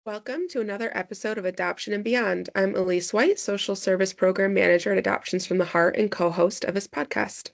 Welcome to another episode of Adoption and Beyond. I'm Elise White, Social Service Program Manager at Adoptions from the Heart and co-host of this podcast.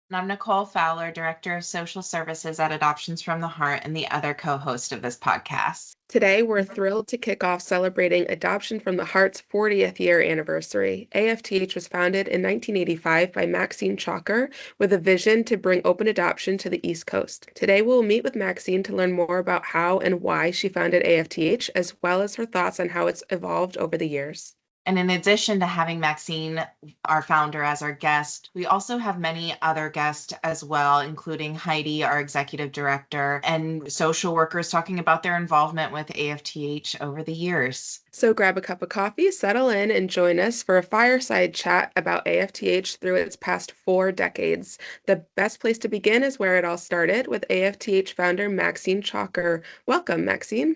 And I'm Nicole Fowler, Director of Social Services at Adoptions from the Heart and the other co-host of this podcast. Today, we're thrilled to kick off celebrating Adoption from the Heart's 40th year anniversary. AFTH was founded in 1985 by Maxine Chalker with a vision to bring open adoption to the East Coast. Today, we'll meet with Maxine to learn more about how and why she founded AFTH, as well as her thoughts on how it's evolved over the years. And in addition to having Maxine, our founder, as our guest, we also have many other guests as well, including Heidi, our executive director, and social workers talking about their involvement with AFTH over the years. So grab a cup of coffee, settle in, and join us for a fireside chat about AFTH through its past 4 decades. The best place to begin is where it all started, with AFTH founder Maxine Chalker. Welcome, Maxine.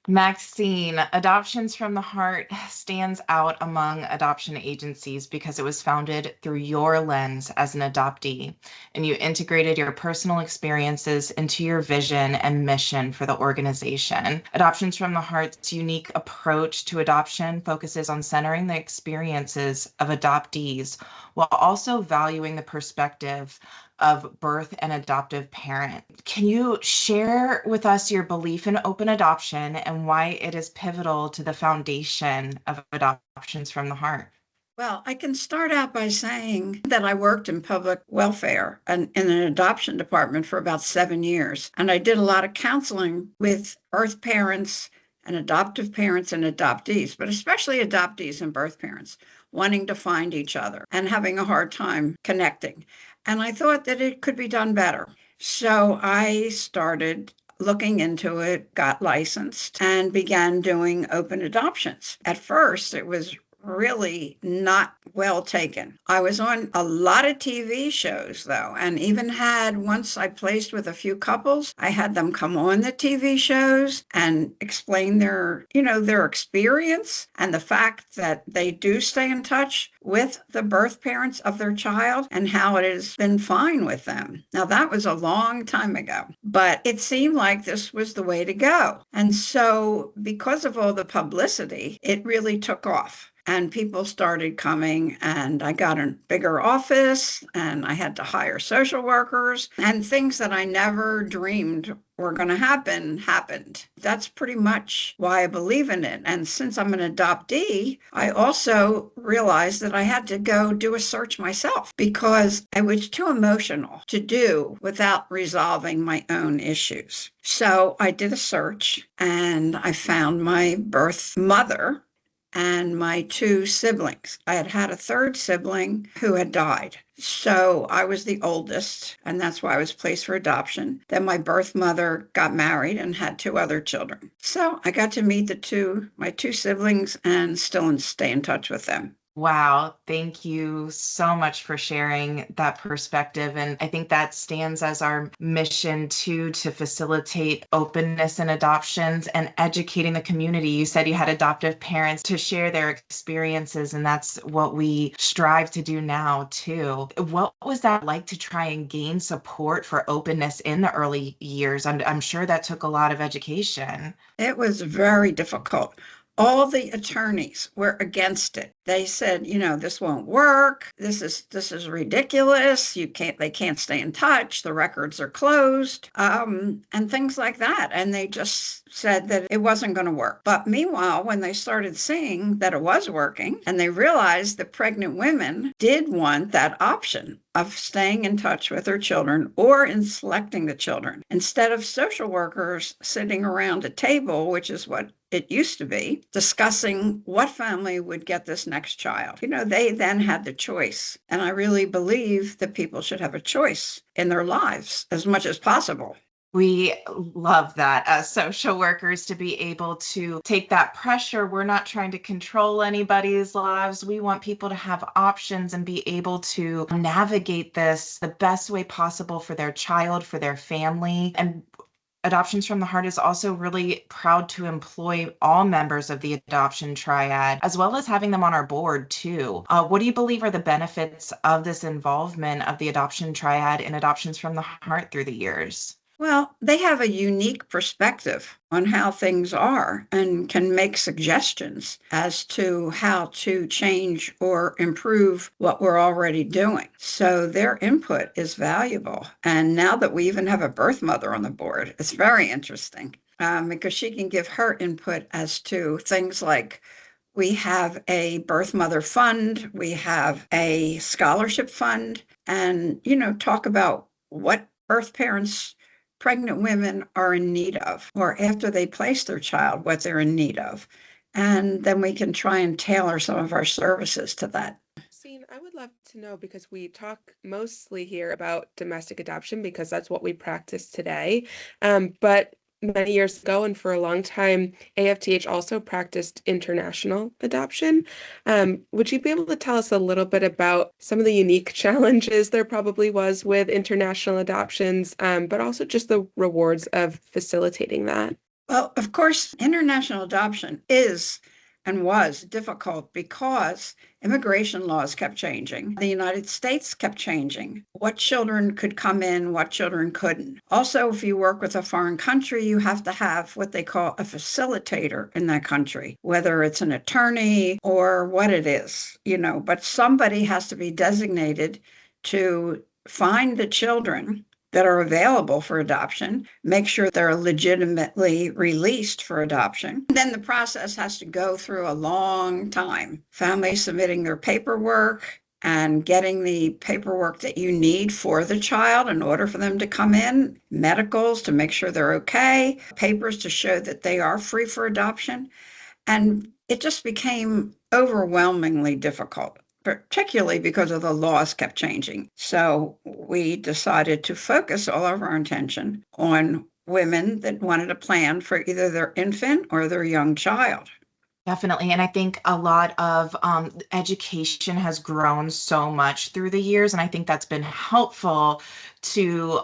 Maxine, Adoptions from the Heart stands out among adoption agencies because it was founded through your lens as an adoptee, and you integrated your personal experiences into your vision and mission for the organization. Adoptions from the Heart's unique approach to adoption focuses on centering the experiences of adoptees while also valuing the perspective of birth and adoptive parent. Can you share with us your belief in open adoption and why it is pivotal to the foundation of Adoptions from the Heart? Well, I can start out by saying that I worked in public welfare and in an adoption department for about 7 years. And I did a lot of counseling with birth parents and adoptive parents and adoptees, but especially adoptees and birth parents wanting to find each other and having a hard time connecting. And I thought that it could be done better. So I started looking into it, got licensed, and began doing open adoptions. At first, it was really not well taken. I was on a lot of TV shows though, and even had, once I placed with a few couples, I had them come on the TV shows and explain their experience and the fact that they do stay in touch with the birth parents of their child and how it has been fine with them. Now that was a long time ago, but it seemed like this was the way to go. And so because of all the publicity, it really took off. And people started coming, and I got a bigger office, and I had to hire social workers, and things that I never dreamed were going to happen happened. That's pretty much why I believe in it. And since I'm an adoptee, I also realized that I had to go do a search myself because I was too emotional to do without resolving my own issues. So I did a search, and I found my birth mother and my 2 siblings. I had had a 3rd sibling who had died. So I was the oldest, and that's why I was placed for adoption. Then my birth mother got married and had 2 other children. So I got to meet my two siblings and still stay in touch with them. Wow, thank you so much for sharing that perspective. And I think that stands as our mission too, to facilitate openness in adoptions and educating the community. You said you had adoptive parents to share their experiences, and that's what we strive to do now too. What was that like to try and gain support for openness in the early years? I'm sure that took a lot of education. It was very difficult. All the attorneys were against it. They said, this won't work. This is ridiculous. They can't stay in touch. The records are closed, and things like that. And they just said that it wasn't going to work. But meanwhile, when they started seeing that it was working, and they realized that pregnant women did want that option of staying in touch with their children or in selecting the children, instead of social workers sitting around a table, which is what it used to be, discussing what family would get this next child. They then had the choice. And I really believe that people should have a choice in their lives as much as possible. We love that as social workers to be able to take that pressure. We're not trying to control anybody's lives. We want people to have options and be able to navigate this the best way possible for their child, for their family. And Adoptions from the Heart is also really proud to employ all members of the adoption triad, as well as having them on our board too. What do you believe are the benefits of this involvement of the adoption triad in Adoptions from the Heart through the years? Well, they have a unique perspective on how things are and can make suggestions as to how to change or improve what we're already doing. So their input is valuable. And now that we even have a birth mother on the board, it's very interesting because she can give her input as to things like we have a birth mother fund, we have a scholarship fund, and, talk about what birth parents, pregnant women are in need of, or after they place their child, what they're in need of. And then we can try and tailor some of our services to that. Maxine, I would love to know because we talk mostly here about domestic adoption because that's what we practice today. But many years ago and for a long time, AFTH also practiced international adoption. Would you be able to tell us a little bit about some of the unique challenges there probably was with international adoptions, but also just the rewards of facilitating that? Well, of course, international adoption is and was difficult because immigration laws kept changing. The United States kept changing. What children could come in, what children couldn't. Also, if you work with a foreign country, you have to have what they call a facilitator in that country, whether it's an attorney or what it is, but somebody has to be designated to find the children that are available for adoption, make sure they're legitimately released for adoption. Then the process has to go through a long time. Families submitting their paperwork and getting the paperwork that you need for the child in order for them to come in, medicals to make sure they're okay, papers to show that they are free for adoption. And it just became overwhelmingly difficult, particularly because of the laws kept changing. So we decided to focus all of our attention on women that wanted a plan for either their infant or their young child. Definitely. And I think a lot of education has grown so much through the years. And I think that's been helpful to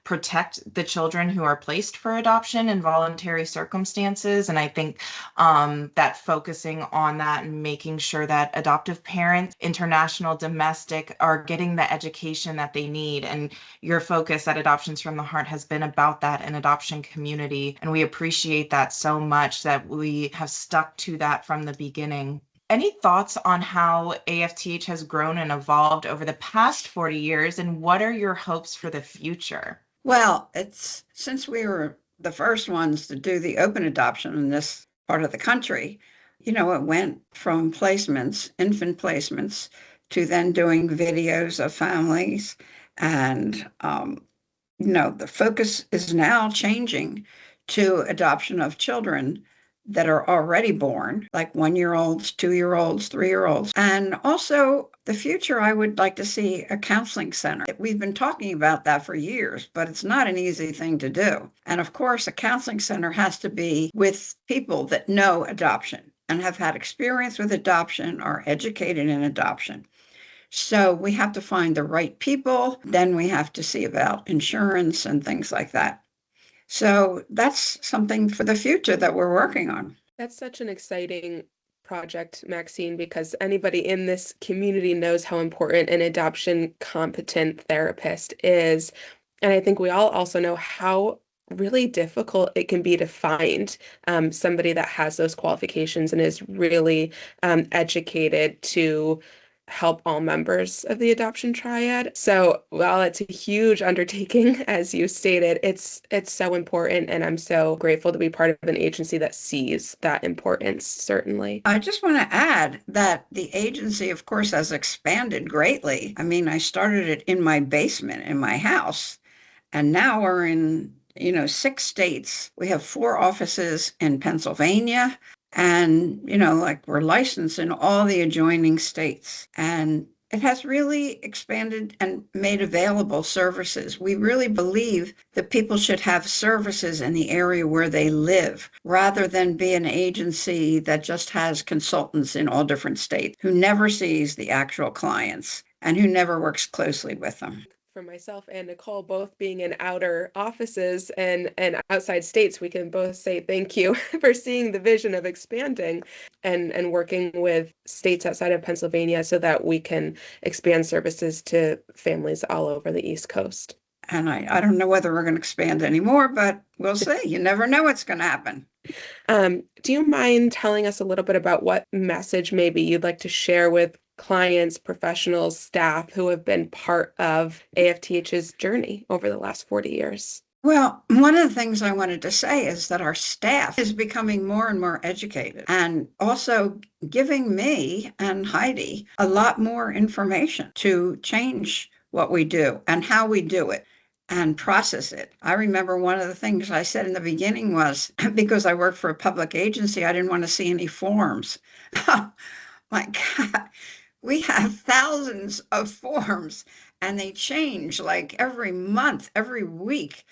protect the children who are placed for adoption in voluntary circumstances. And I think that focusing on that and making sure that adoptive parents, international, domestic, are getting the education that they need. And your focus at Adoptions from the Heart has been about that in adoption community. And we appreciate that so much that we have stuck to that from the beginning. Any thoughts on how AFTH has grown and evolved over the past 40 years, and what are your hopes for the future? Well, it's since we were the first ones to do the open adoption in this part of the country, it went from placements, infant placements, to then doing videos of families. And, the focus is now changing to adoption of children that are already born, like 1-year-olds, 2-year-olds, 3-year-olds. And also the future, I would like to see a counseling center. We've been talking about that for years, but it's not an easy thing to do. And of course, a counseling center has to be with people that know adoption and have had experience with adoption, are educated in adoption. So we have to find the right people. Then we have to see about insurance and things like that. So that's something for the future that we're working on. That's such an exciting project, Maxine, because anybody in this community knows how important an adoption competent therapist is. And I think we all also know how really difficult it can be to find somebody that has those qualifications and is really educated to help all members of the adoption triad. So while it's a huge undertaking, as you stated, it's so important, and I'm so grateful to be part of an agency that sees that importance, certainly. I just want to add that the agency, of course, has expanded greatly. I mean, I started it in my basement in my house, and now we're in 6 states. We have 4 offices in Pennsylvania. And, we're licensed in all the adjoining states. And it has really expanded and made available services. We really believe that people should have services in the area where they live, rather than be an agency that just has consultants in all different states who never sees the actual clients and who never works closely with them. For myself and Nicole, both being in outer offices and outside states, we can both say thank you for seeing the vision of expanding and working with states outside of Pennsylvania so that we can expand services to families all over the East Coast. And I don't know whether we're going to expand anymore, but we'll see. You never know what's going to happen. Do you mind telling us a little bit about what message maybe you'd like to share with clients, professionals, staff who have been part of AFTH's journey over the last 40 years? Well, one of the things I wanted to say is that our staff is becoming more and more educated and also giving me and Heidi a lot more information to change what we do and how we do it and process it. I remember one of the things I said in the beginning was because I work for a public agency, I didn't want to see any forms. My God, we have thousands of forms and they change like every month, every week.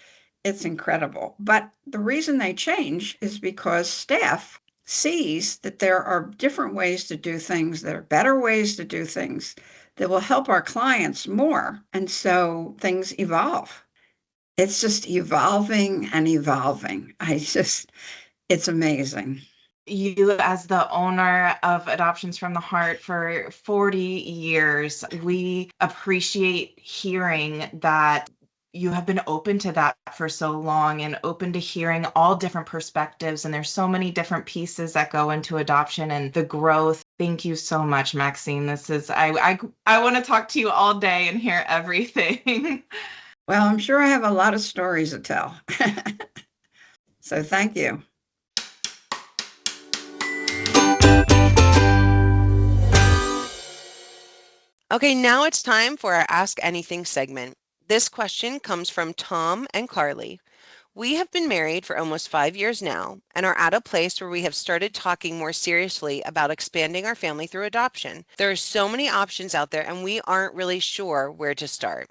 It's incredible. But the reason they change is because staff sees that there are different ways to do things, there are better ways to do things that will help our clients more. And so things evolve. It's just evolving and evolving. It's amazing. You, as the owner of Adoptions from the Heart for 40 years, we appreciate hearing that you have been open to that for so long and open to hearing all different perspectives. And there's so many different pieces that go into adoption and the growth. Thank you so much, Maxine. I want to talk to you all day and hear everything. Well, I'm sure I have a lot of stories to tell. So thank you. Okay, now it's time for our Ask Anything segment. This question comes from Tom and Carly. We have been married for almost 5 years now and are at a place where we have started talking more seriously about expanding our family through adoption. There are so many options out there and we aren't really sure where to start.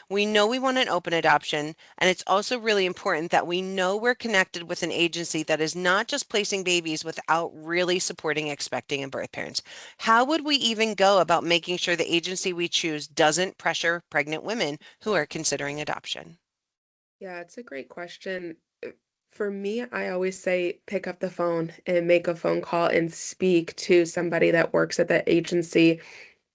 We know we want an open adoption, and it's also really important that we know we're connected with an agency that is not just placing babies without really supporting expecting and birth parents. How would we even go about making sure the agency we choose doesn't pressure pregnant women who are considering adoption? Yeah, it's a great question. For me, I always say pick up the phone and make a phone call and speak to somebody that works at that agency.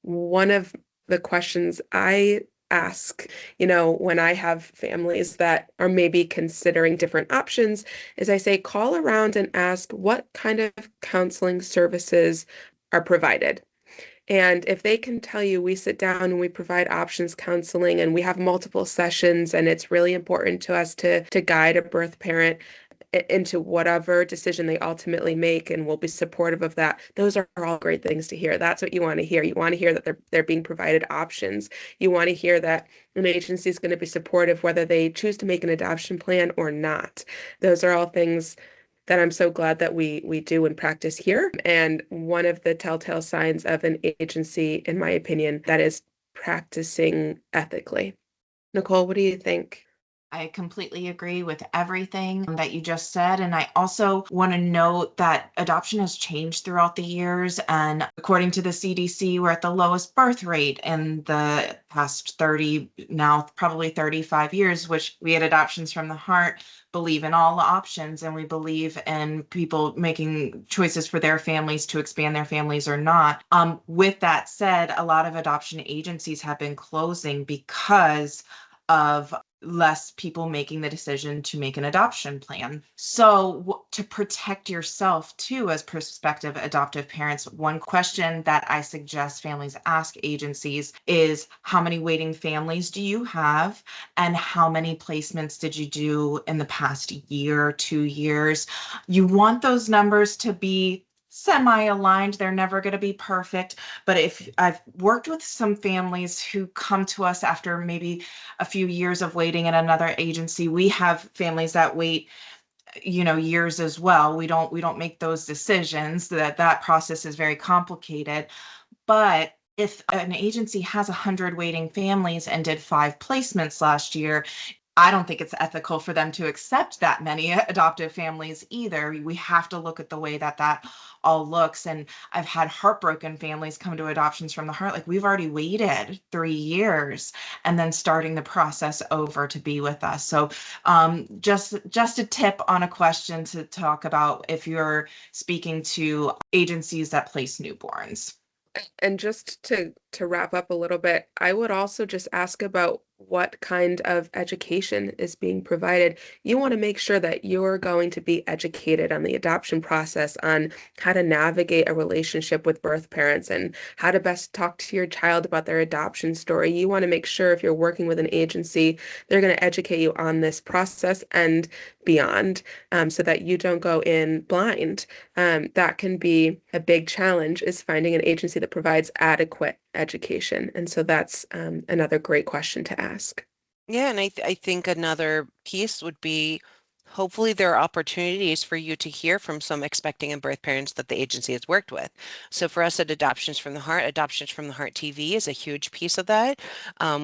One of the questions I ask, when I have families that are maybe considering different options, is I say call around and ask what kind of counseling services are provided. And if they can tell you, we sit down and we provide options counseling and we have multiple sessions, and it's really important to us to guide a birth parent into whatever decision they ultimately make, and we'll be supportive of that. Those are all great things to hear. That's what you want to hear. You want to hear that they're being provided options. You want to hear that an agency is going to be supportive whether they choose to make an adoption plan or not. Those are all things that I'm so glad that we do and practice here. And one of the telltale signs of an agency, in my opinion, that is practicing ethically. Nicole, what do you think? I completely agree with everything that you just said. And I also want to note that adoption has changed throughout the years. And according to the CDC, we're at the lowest birth rate in the past 30, now probably 35 years, which we at Adoptions from the Heart believe in all options. And we believe in people making choices for their families to expand their families or not. With that said, a lot of adoption agencies have been closing because of less people making the decision to make an adoption plan. So to protect yourself too, as prospective adoptive parents, one question that I suggest families ask agencies is, how many waiting families do you have? And how many placements did you do in the past year, 2 years? You want those numbers to be semi-aligned. They're never going to be perfect. But if I've worked with some families who come to us after maybe a few years of waiting at another agency, we have families that wait, years as well. We don't make those decisions. That process is very complicated. But if an agency has 100 waiting families and did 5 placements last year, I don't think it's ethical for them to accept that many adoptive families either. We have to look at the way that all looks. And I've had heartbroken families come to Adoptions from the Heart. Like, we've already waited 3 years and then starting the process over to be with us. So just a tip on a question to talk about if you're speaking to agencies that place newborns. And just to to wrap up a little bit, I would also just ask about what kind of education is being provided. You want to make sure that you're going to be educated on the adoption process, on how to navigate a relationship with birth parents and how to best talk to your child about their adoption story. You want to make sure if you're working with an agency, they're going to educate you on this process and beyond, so that you don't go in blind. That can be a big challenge, is finding an agency that provides adequate education. And so that's another great question to ask. Yeah, and I think another piece would be hopefully there are opportunities for you to hear from some expecting and birth parents that the agency has worked with. So for us at Adoptions from the Heart TV is a huge piece of that.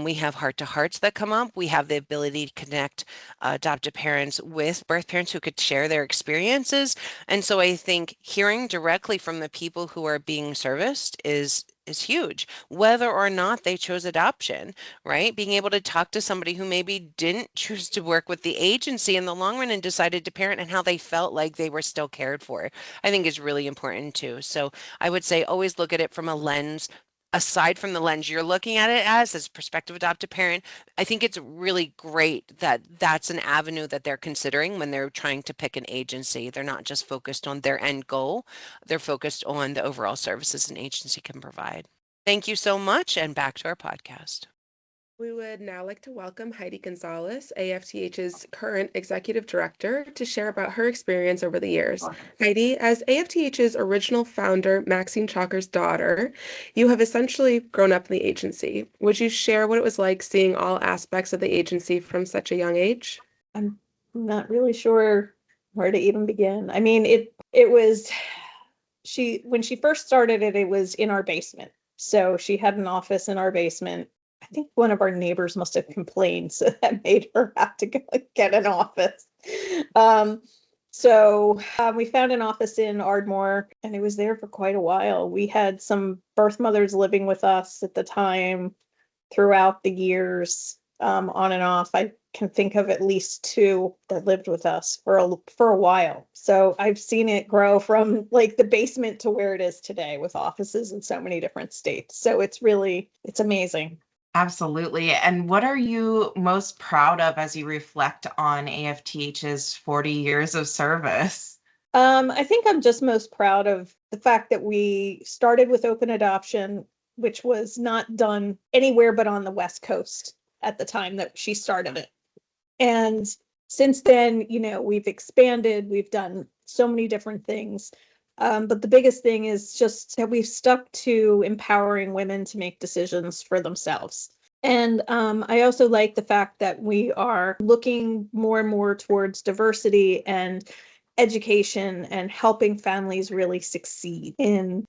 We have heart to hearts that come up. We have the ability to connect adoptive parents with birth parents who could share their experiences. And so I think hearing directly from the people who are being serviced is huge, whether or not they chose adoption, right? Being able to talk to somebody who maybe didn't choose to work with the agency in the long run and decided to parent, and how they felt like they were still cared for, I think is really important too. So I would say always look at it from a lens, aside from the lens you're looking at it as prospective adoptive parent. I think it's really great that that's an avenue that they're considering when they're trying to pick an agency. They're not just focused on their end goal, they're focused on the overall services an agency can provide. Thank you so much, and back to our podcast. We would now like to welcome Heidi Gonzalez, AFTH's current executive director, to share about her experience over the years. Heidi, as AFTH's original founder, Maxine Chalker's daughter, you have essentially grown up in the agency. Would you share what it was like seeing all aspects of the agency from such a young age? I'm not really sure where to even begin. I mean, it was, when she first started it, it was in our basement. So she had an office in our basement. I think one of our neighbors must have complained, so that made her have to go get an office. So we found an office in Ardmore, and it was there for quite a while. We had some birth mothers living with us at the time throughout the years, on and off. I can think of at least 2 that lived with us for a while. So I've seen it grow from like the basement to where it is today, with offices in so many different states. So it's amazing. Absolutely. And what are you most proud of as you reflect on AFTH's 40 years of service? I think I'm just most proud of the fact that we started with open adoption, which was not done anywhere but on the West Coast at the time that she started it. And since then, we've expanded, we've done so many different things. But the biggest thing is just that we've stuck to empowering women to make decisions for themselves. And I also like the fact that we are looking more and more towards diversity and education and helping families really succeed in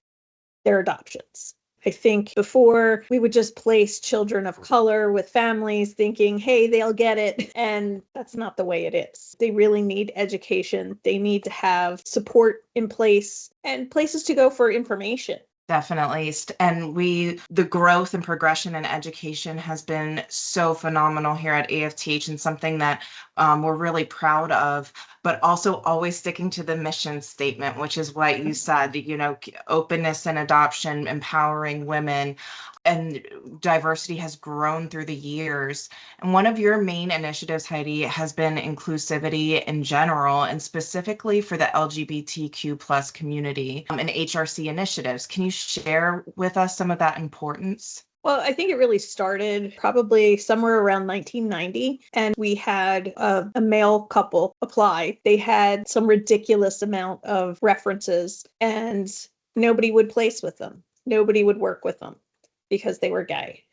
their adoptions. I think before we would just place children of color with families thinking, hey, they'll get it. And that's not the way it is. They really need education. They need to have support in place and places to go for information. Definitely. And the growth and progression in education has been so phenomenal here at AFTH, and something that we're really proud of, but also always sticking to the mission statement, which is what you said, openness and adoption, empowering women, and diversity has grown through the years. And one of your main initiatives, Heidi, has been inclusivity in general, and specifically for the LGBTQ plus community and HRC initiatives. Can you share with us some of that importance? Well, I think it really started probably somewhere around 1990, and we had a male couple apply. They had some ridiculous amount of references, and nobody would place with them. Nobody would work with them because they were gay.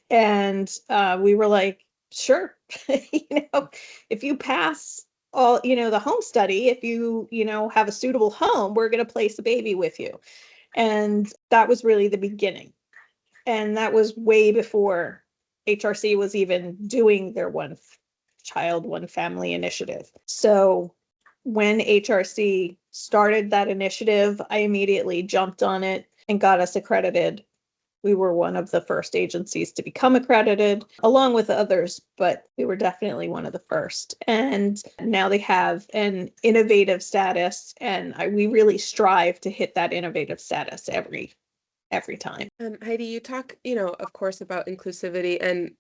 And we were like, sure, if you pass all, the home study, if you, have a suitable home, we're going to place a baby with you. And that was really the beginning. And that was way before HRC was even doing their one child, one family initiative. So when HRC started that initiative, I immediately jumped on it and got us accredited. We were one of the first agencies to become accredited, along with others, but we were definitely one of the first. And now they have an innovative status, and we really strive to hit that innovative status every every time. Heidi, you talk, of course, about inclusivity and,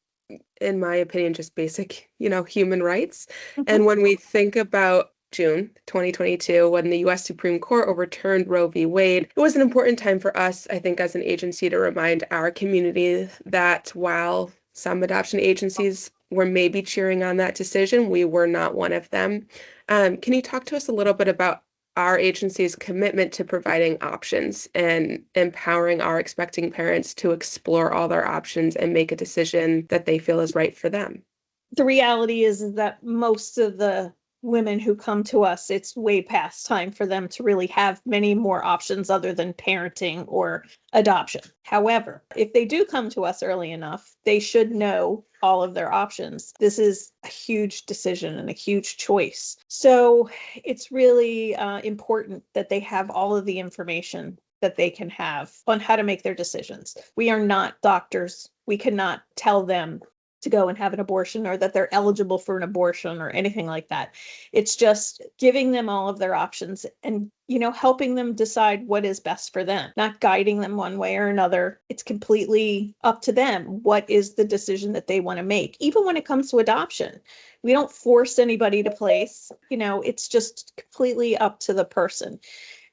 in my opinion, just basic, human rights. And when we think about June 2022, when the U.S. Supreme Court overturned Roe v. Wade, it was an important time for us, I think, as an agency to remind our community that while some adoption agencies were maybe cheering on that decision, we were not one of them. Can you talk to us a little bit about our agency's commitment to providing options and empowering our expecting parents to explore all their options and make a decision that they feel is right for them? The reality is that most of the women who come to us, it's way past time for them to really have many more options other than parenting or adoption. However, if they do come to us early enough, they should know all of their options. This is a huge decision and a huge choice. So it's really important that they have all of the information that they can have on how to make their decisions. We are not doctors. We cannot tell them to go and have an abortion or that they're eligible for an abortion or anything like that. It's just giving them all of their options and, helping them decide what is best for them, not guiding them one way or another. It's completely up to them. What is the decision that they want to make? Even when it comes to adoption, we don't force anybody to place, it's just completely up to the person.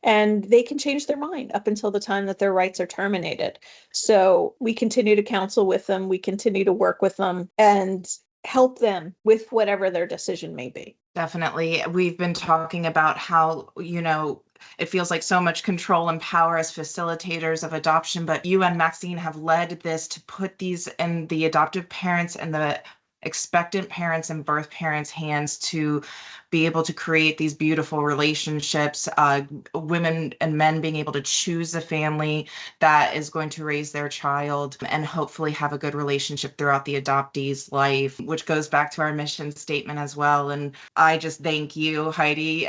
And they can change their mind up until the time that their rights are terminated. So we continue to counsel with them. We continue to work with them and help them with whatever their decision may be. Definitely. We've been talking about how, it feels like so much control and power as facilitators of adoption, but you and Maxine have led this to put these in the adoptive parents and the expectant parents and birth parents' hands to be able to create these beautiful relationships, women and men being able to choose a family that is going to raise their child and hopefully have a good relationship throughout the adoptee's life, which goes back to our mission statement as well. And I just thank you, Heidi,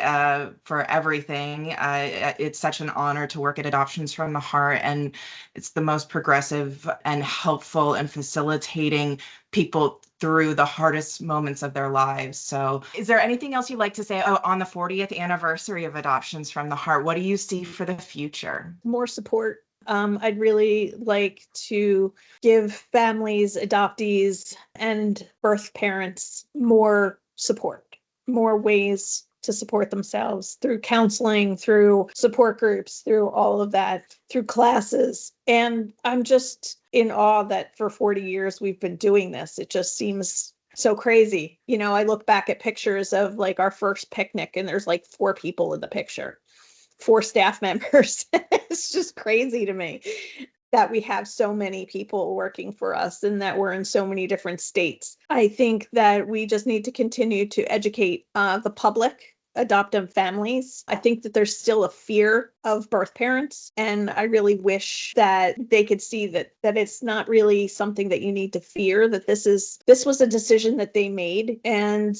for everything. It's such an honor to work at Adoptions from the Heart, and it's the most progressive and helpful and facilitating people through the hardest moments of their lives. So is there anything else you'd like to say on the 40th anniversary of Adoptions from the Heart? What do you see for the future? More support. I'd really like to give families, adoptees, and birth parents more support, more ways to support themselves through counseling, through support groups, through all of that, through classes. And I'm just in awe that for 40 years we've been doing this. It just seems so crazy. I look back at pictures of like our first picnic and there's like 4 people in the picture, 4 staff members. It's just crazy to me that we have so many people working for us and that we're in so many different states. I think that we just need to continue to educate the public, adoptive families. I think that there's still a fear of birth parents, and I really wish that they could see that it's not really something that you need to fear, that this was a decision that they made, and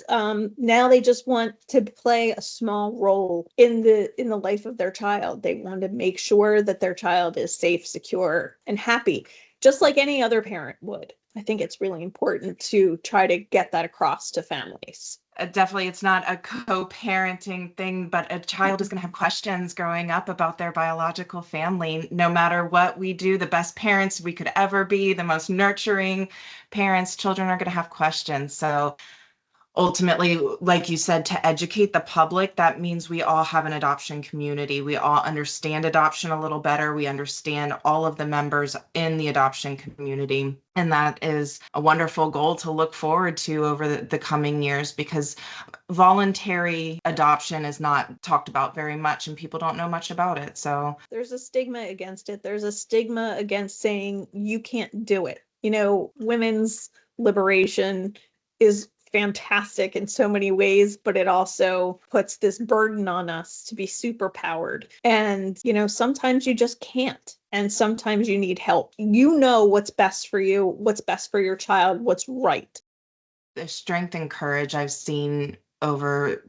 now they just want to play a small role in the life of their child. They want to make sure that their child is safe, secure, and happy, just like any other parent would. I think it's really important to try to get that across to families. Definitely, it's not a co-parenting thing, but a child is going to have questions growing up about their biological family. No matter what we do, the best parents we could ever be, the most nurturing parents, children are going to have questions. So ultimately, like you said, to educate the public, that means we all have an adoption community. We all understand adoption a little better. We understand all of the members in the adoption community. And that is a wonderful goal to look forward to over the coming years, because voluntary adoption is not talked about very much and people don't know much about it. So there's a stigma against it. There's a stigma against saying you can't do it. Women's liberation is fantastic in so many ways, but it also puts this burden on us to be superpowered. And, sometimes you just can't. And sometimes you need help. What's best for you, what's best for your child, what's right. The strength and courage I've seen over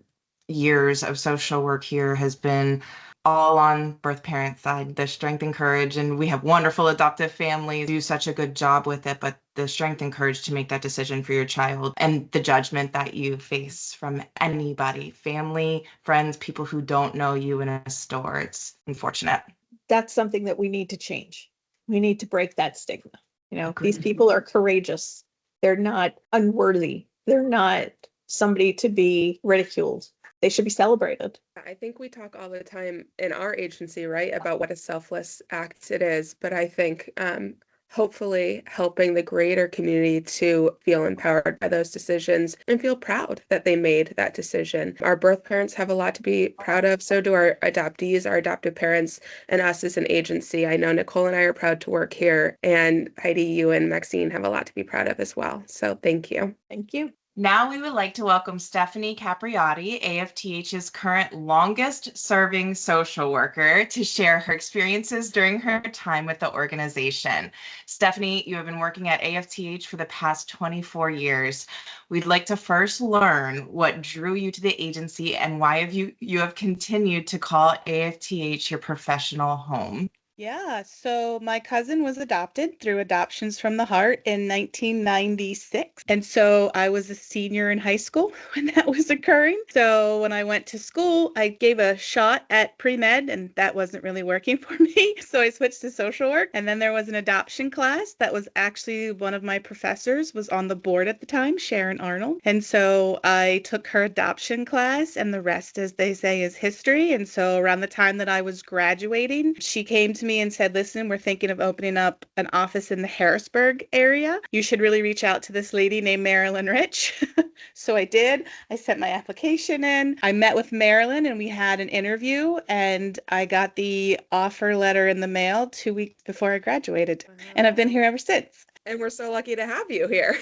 years of social work here has been all on birth parent side, the strength and courage. And we have wonderful adoptive families do such a good job with it, but the strength and courage to make that decision for your child and the judgment that you face from anybody, family, friends, people who don't know you in a store. It's unfortunate. That's something that we need to change. We need to break that stigma. These Agreed. people are courageous. They're not unworthy. They're not somebody to be ridiculed. They should be celebrated. I think we talk all the time in our agency, right, about what a selfless act it is. But I think hopefully helping the greater community to feel empowered by those decisions and feel proud that they made that decision. Our birth parents have a lot to be proud of. So do our adoptees, our adoptive parents, and us as an agency. I know Nicole and I are proud to work here, and Heidi, you and Maxine have a lot to be proud of as well. So thank you. Thank you. Now we would like to welcome Stephanie Capriotti, AFTH's current longest serving social worker, to share her experiences during her time with the organization. Stephanie, you have been working at AFTH for the past 24 years. We'd like to first learn what drew you to the agency and why you have continued to call AFTH your professional home. Yeah, so my cousin was adopted through Adoptions from the Heart in 1996. And so I was a senior in high school when that was occurring. So when I went to school, I gave a shot at pre-med and that wasn't really working for me. So I switched to social work. And then there was an adoption class that was actually one of my professors was on the board at the time, Sharon Arnold. And so I took her adoption class and the rest, as they say, is history. And so around the time that I was graduating, she came to me and said, listen, we're thinking of opening up an office in the Harrisburg area. You should really reach out to this lady named Marilyn Rich. So I did. I sent my application in. I met with Marilyn and we had an interview and I got the offer letter in the mail 2 weeks before I graduated. Wow. And I've been here ever since. And we're so lucky to have you here.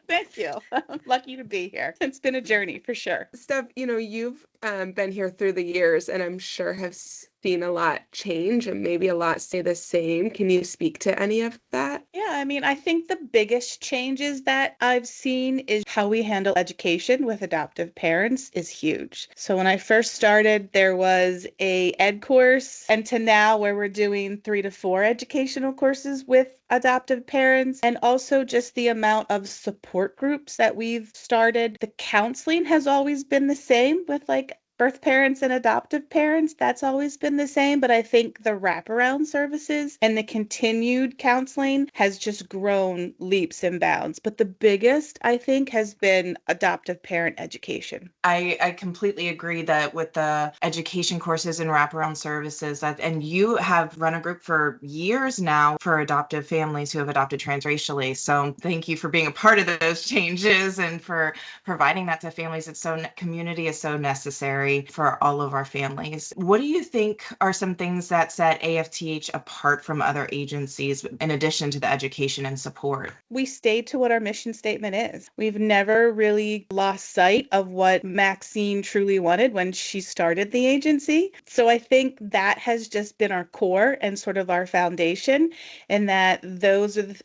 Thank you. I'm lucky to be here. It's been a journey for sure. Steph, you've been here through the years and I'm sure have seen a lot change and maybe a lot stay the same. Can you speak to any of that? Yeah, I think the biggest changes that I've seen is how we handle education with adoptive parents is huge. So when I first started, there was a ed course, and to now where we're doing 3 to 4 educational courses with adoptive parents, and also just the amount of support groups that we've started. The counseling has always been the same with birth parents and adoptive parents. That's always been the same, but I think the wraparound services and the continued counseling has just grown leaps and bounds. But the biggest, I think, has been adoptive parent education. I completely agree that with the education courses and wraparound services, and you have run a group for years now for adoptive families who have adopted transracially. So thank you for being a part of those changes and for providing that to families. Community is so necessary for all of our families. What do you think are some things that set AFTH apart from other agencies in addition to the education and support? We stayed to what our mission statement is. We've never really lost sight of what Maxine truly wanted when she started the agency. So I think that has just been our core and sort of our foundation, and that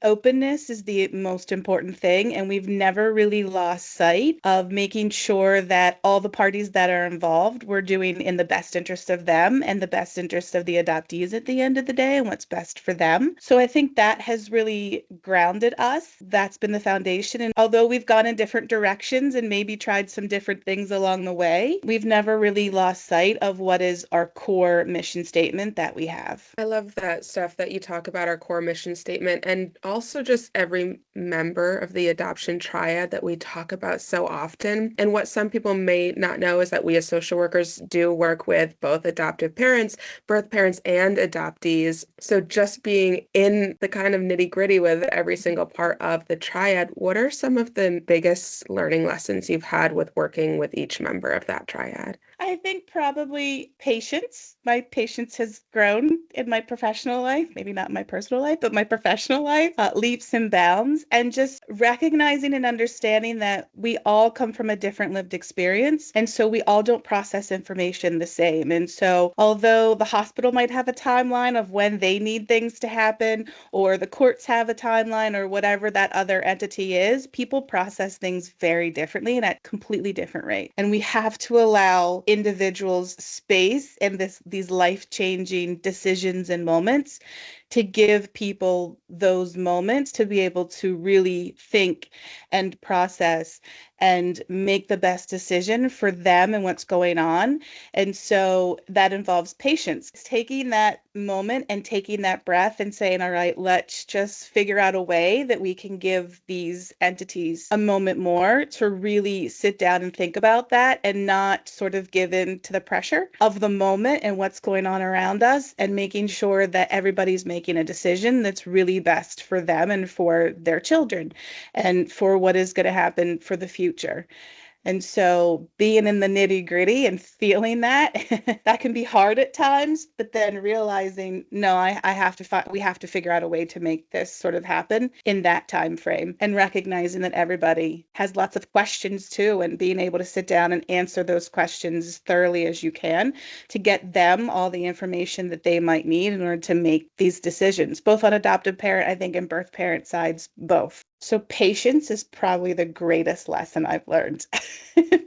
openness is the most important thing. And we've never really lost sight of making sure that all the parties that are involved we're doing in the best interest of them and the best interest of the adoptees at the end of the day and what's best for them. So I think that has really grounded us. That's been the foundation. And although we've gone in different directions and maybe tried some different things along the way, we've never really lost sight of what is our core mission statement that we have. I love that stuff that you talk about, our core mission statement, and also just every member of the adoption triad that we talk about so often. And what some people may not know is that we as social workers do work with both adoptive parents, birth parents, and adoptees. So just being in the kind of nitty-gritty with every single part of the triad, what are some of the biggest learning lessons you've had with working with each member of that triad? I think probably patience. My patience has grown in my professional life, maybe not my personal life, but my professional life, leaps and bounds, and just recognizing and understanding that we all come from a different lived experience. And so we all don't process information the same. And so although the hospital might have a timeline of when they need things to happen, or the courts have a timeline, or whatever that other entity is, people process things very differently and at completely different rate. And we have to allow individuals space and these life-changing decisions and moments to give people those moments to be able to really think and process and make the best decision for them and what's going on. And so that involves patience. It's taking that moment and taking that breath and saying, all right, let's just figure out a way that we can give these entities a moment more to really sit down and think about that and not sort of give in to the pressure of the moment and what's going on around us, and making sure that everybody's making a decision that's really best for them and for their children and for what is going to happen for the future. And so being in the nitty gritty and feeling that, that can be hard at times, but then realizing, no, we have to figure out a way to make this sort of happen in that time frame, and recognizing that everybody has lots of questions too, and being able to sit down and answer those questions as thoroughly as you can to get them all the information that they might need in order to make these decisions, both on adoptive parent, I think, and birth parent sides, both. So patience is probably the greatest lesson I've learned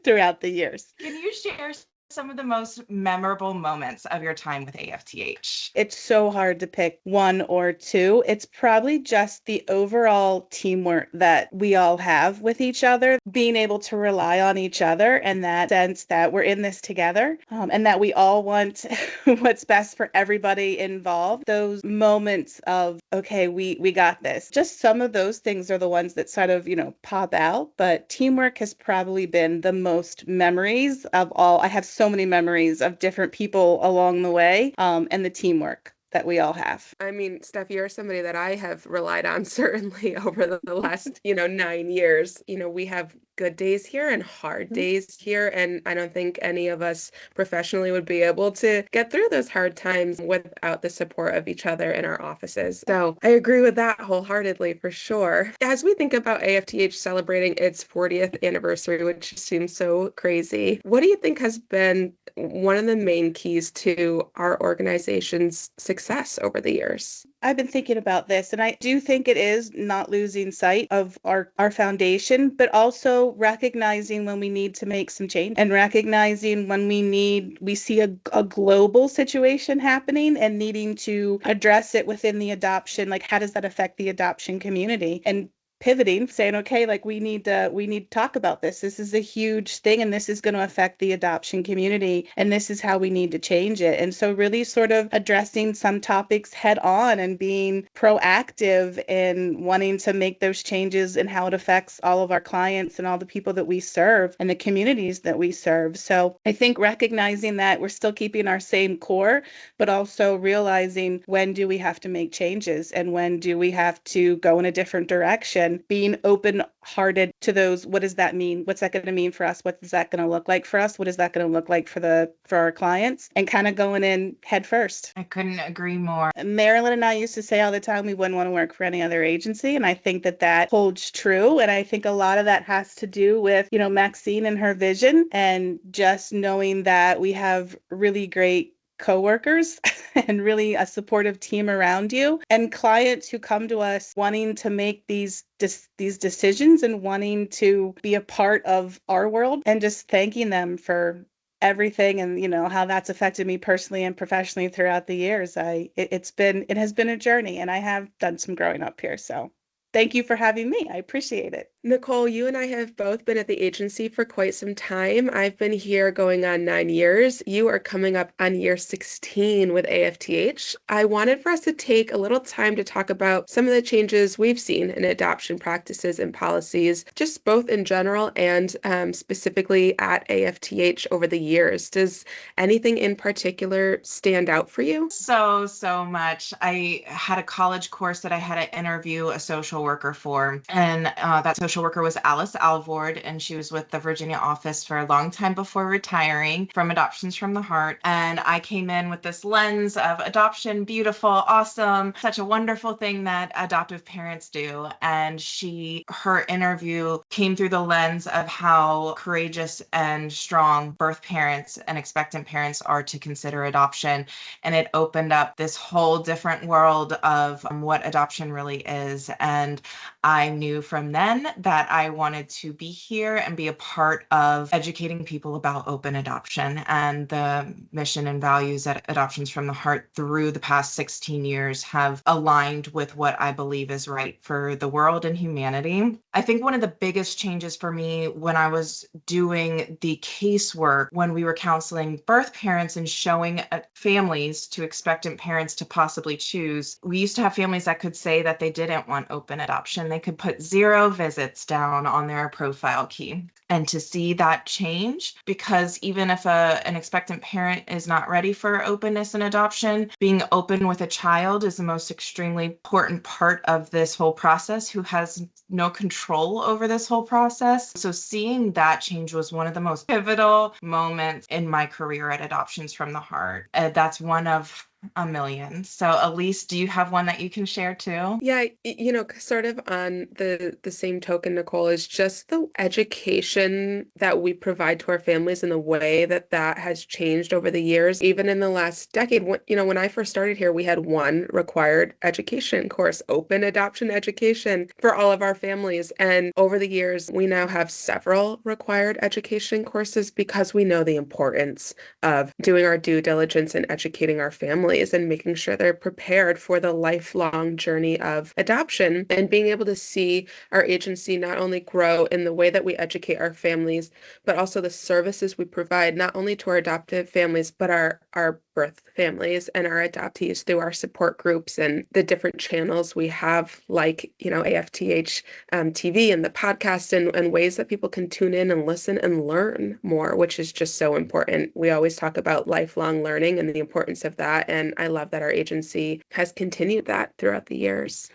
throughout the years. Can you share some of the most memorable moments of your time with AFTH? It's so hard to pick one or two. It's probably just the overall teamwork that we all have with each other, being able to rely on each other, and that sense that we're in this together, and that we all want what's best for everybody involved. Those moments of, okay, we got this. Just some of those things are the ones that sort of, pop out, but teamwork has probably been the most memories of all. I have so many memories of different people along the way, and the teamwork that we all have. I mean, Steph, you're somebody that I have relied on certainly over the last, 9 years. We have good days here and hard days here, and I don't think any of us professionally would be able to get through those hard times without the support of each other in our offices. So I agree with that wholeheartedly, for sure. As we think about AFTH celebrating its 40th anniversary, which seems so crazy, what do you think has been one of the main keys to our organization's success over the years? I've been thinking about this, and I do think it is not losing sight of our foundation, but also recognizing when we need to make some change, and recognizing when we see a global situation happening and needing to address it within the adoption, like how does that affect the adoption community, and pivoting, saying, okay, like we need to talk about this. This is a huge thing, and this is going to affect the adoption community, and this is how we need to change it. And so really sort of addressing some topics head on and being proactive in wanting to make those changes and how it affects all of our clients and all the people that we serve and the communities that we serve. So I think recognizing that we're still keeping our same core, but also realizing when do we have to make changes and when do we have to go in a different direction. Being open-hearted to those, what does that mean? What's that going to mean for us? What is that going to look like for us? What is that going to look like for our clients? And kind of going in head first. I couldn't agree more. Marilyn and I used to say all the time we wouldn't want to work for any other agency, and I think that holds true. And I think a lot of that has to do with, Maxine and her vision, and just knowing that we have really great coworkers and really a supportive team around you, and clients who come to us wanting to make these decisions and wanting to be a part of our world, and just thanking them for everything and how that's affected me personally and professionally throughout the years. It has been a journey, and I have done some growing up here. So thank you for having me. I appreciate it. Nicole, you and I have both been at the agency for quite some time. I've been here going on 9 years. You are coming up on year 16 with AFTH. I wanted for us to take a little time to talk about some of the changes we've seen in adoption practices and policies, just both in general and specifically at AFTH over the years. Does anything in particular stand out for you? So much. I had a college course that I had to interview a social worker for, and that social worker was Alice Alvord, and she was with the Virginia office for a long time before retiring from Adoptions from the Heart. And I came in with this lens of adoption, beautiful, awesome, such a wonderful thing that adoptive parents do. And her interview came through the lens of how courageous and strong birth parents and expectant parents are to consider adoption. And it opened up this whole different world of what adoption really is. And I knew from then that I wanted to be here and be a part of educating people about open adoption and the mission and values at Adoptions from the Heart through the past 16 years have aligned with what I believe is right for the world and humanity. I think one of the biggest changes for me when I was doing the casework, when we were counseling birth parents and showing families to expectant parents to possibly choose, we used to have families that could say that they didn't want open adoption. They could put 0 visits down on their profile key. And to see that change, because even if an expectant parent is not ready for openness and adoption, being open with a child is the most extremely important part of this whole process, who has no control over this whole process. So seeing that change was one of the most pivotal moments in my career at Adoptions from the Heart. That's one of a million. So Elise, do you have one that you can share too? Yeah, sort of on the same token, Nicole, is just the education that we provide to our families and the way that that has changed over the years. Even in the last decade, when I first started here, we had one required education course, open adoption education for all of our families. And over the years, we now have several required education courses because we know the importance of doing our due diligence and educating our families and making sure they're prepared for the lifelong journey of adoption, and being able to see our agency not only grow in the way that we educate our families, but also the services we provide not only to our adoptive families, but our birth families and our adoptees through our support groups and the different channels we have, like, AFTH TV and the podcast, and ways that people can tune in and listen and learn more, which is just so important. We always talk about lifelong learning and the importance of that. And I love that our agency has continued that throughout the years.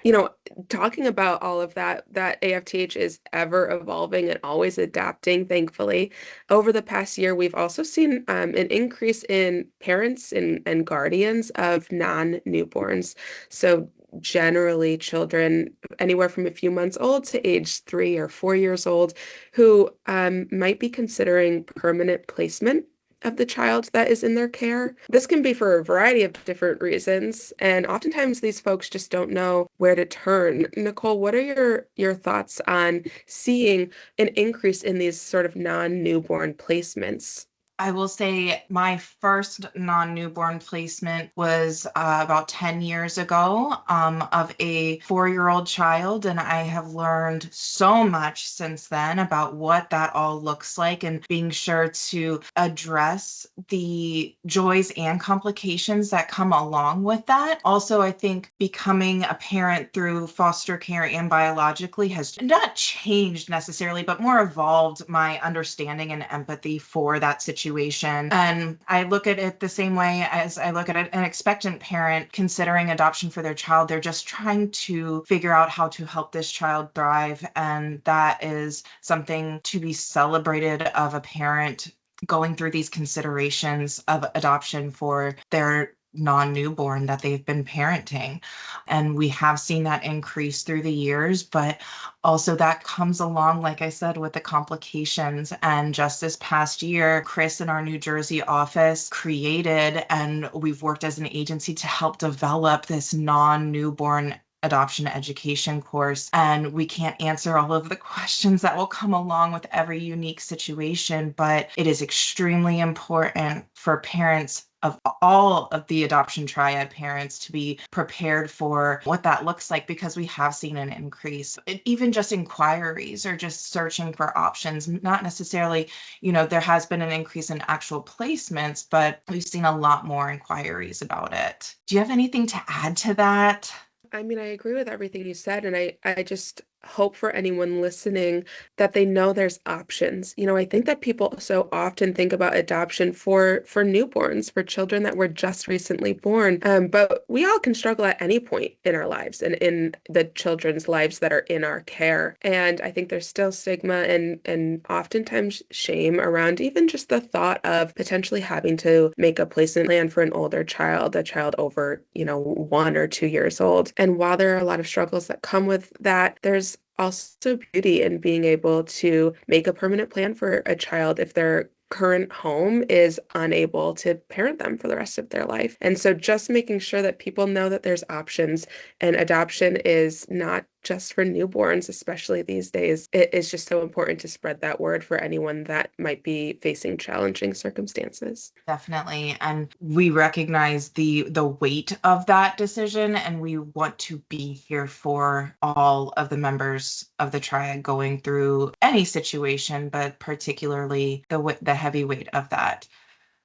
Talking about all of that AFTH is ever evolving and always adapting, thankfully. Over the past year, we've also seen an increase in parents and guardians of non-newborns. So generally children anywhere from a few months old to age 3 or 4 years old who might be considering permanent placement of the child that is in their care. This can be for a variety of different reasons, and oftentimes these folks just don't know where to turn. Nicole, what are your thoughts on seeing an increase in these sort of non-newborn placements? I will say my first non-newborn placement was about 10 years ago of a 4-year-old child. And I have learned so much since then about what that all looks like and being sure to address the joys and complications that come along with that. Also, I think becoming a parent through foster care and biologically has not changed necessarily, but more evolved my understanding and empathy for that situation. And I look at it the same way as I look at an expectant parent considering adoption for their child. They're just trying to figure out how to help this child thrive. And that is something to be celebrated of a parent going through these considerations of adoption for their non-newborn that they've been parenting. And we have seen that increase through the years, but also that comes along, like I said, with the complications. And just this past year, Chris in our New Jersey office created, and we've worked as an agency to help develop this non-newborn adoption education course. And we can't answer all of the questions that will come along with every unique situation, but it is extremely important for parents of all of the adoption triad parents to be prepared for what that looks like, because we have seen an increase. Even just inquiries or just searching for options, not necessarily, there has been an increase in actual placements, but we've seen a lot more inquiries about it. Do you have anything to add to that? I mean, I agree with everything you said, and I just hope for anyone listening that they know there's options. I think that people so often think about adoption for newborns, for children that were just recently born. But we all can struggle at any point in our lives and in the children's lives that are in our care. And I think there's still stigma and oftentimes shame around even just the thought of potentially having to make a placement plan for an older child, a child over, 1 or 2 years old. And while there are a lot of struggles that come with that, there's also beauty in being able to make a permanent plan for a child if their current home is unable to parent them for the rest of their life. And so just making sure that people know that there's options, and adoption is not just for newborns, especially these days. It is just so important to spread that word for anyone that might be facing challenging circumstances. Definitely. And we recognize the weight of that decision, and we want to be here for all of the members of the triad going through any situation, but particularly the heavy weight of that.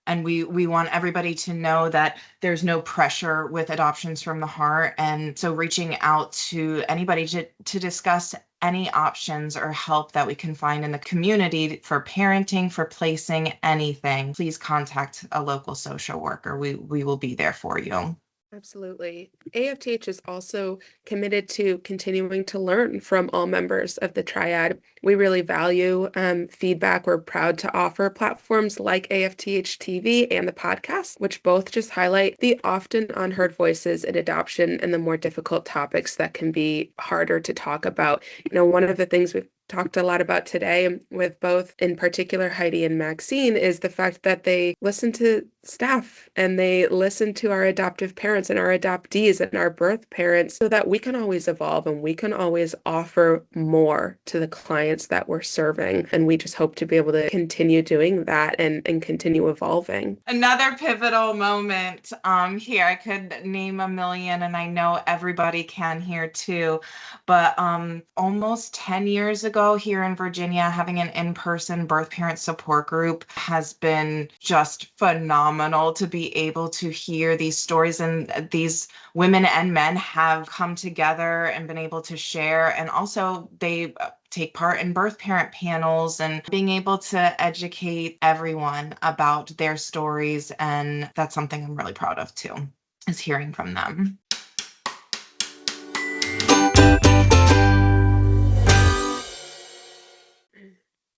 And we want everybody to know that there's no pressure with adoptions from the heart. And so reaching out to anybody to discuss any options or help that we can find in the community for parenting, for placing, anything, please contact a local social worker. We will be there for you. Absolutely. AFTH is also committed to continuing to learn from all members of the triad. We really value feedback. We're proud to offer platforms like AFTH TV and the podcast, which both just highlight the often unheard voices in adoption and the more difficult topics that can be harder to talk about. One of the things we've talked a lot about today with both, in particular, Heidi and Maxine, is the fact that they listen to staff and they listen to our adoptive parents and our adoptees and our birth parents so that we can always evolve and we can always offer more to the clients that we're serving. And we just hope to be able to continue doing that and continue evolving. Another pivotal moment here. I could name a million, and I know everybody can here too, but almost 10 years ago here in Virginia, having an in-person birth parent support group has been just phenomenal to be able to hear these stories, and these women and men have come together and been able to share, and also they take part in birth parent panels and being able to educate everyone about their stories. And that's something I'm really proud of too, is hearing from them.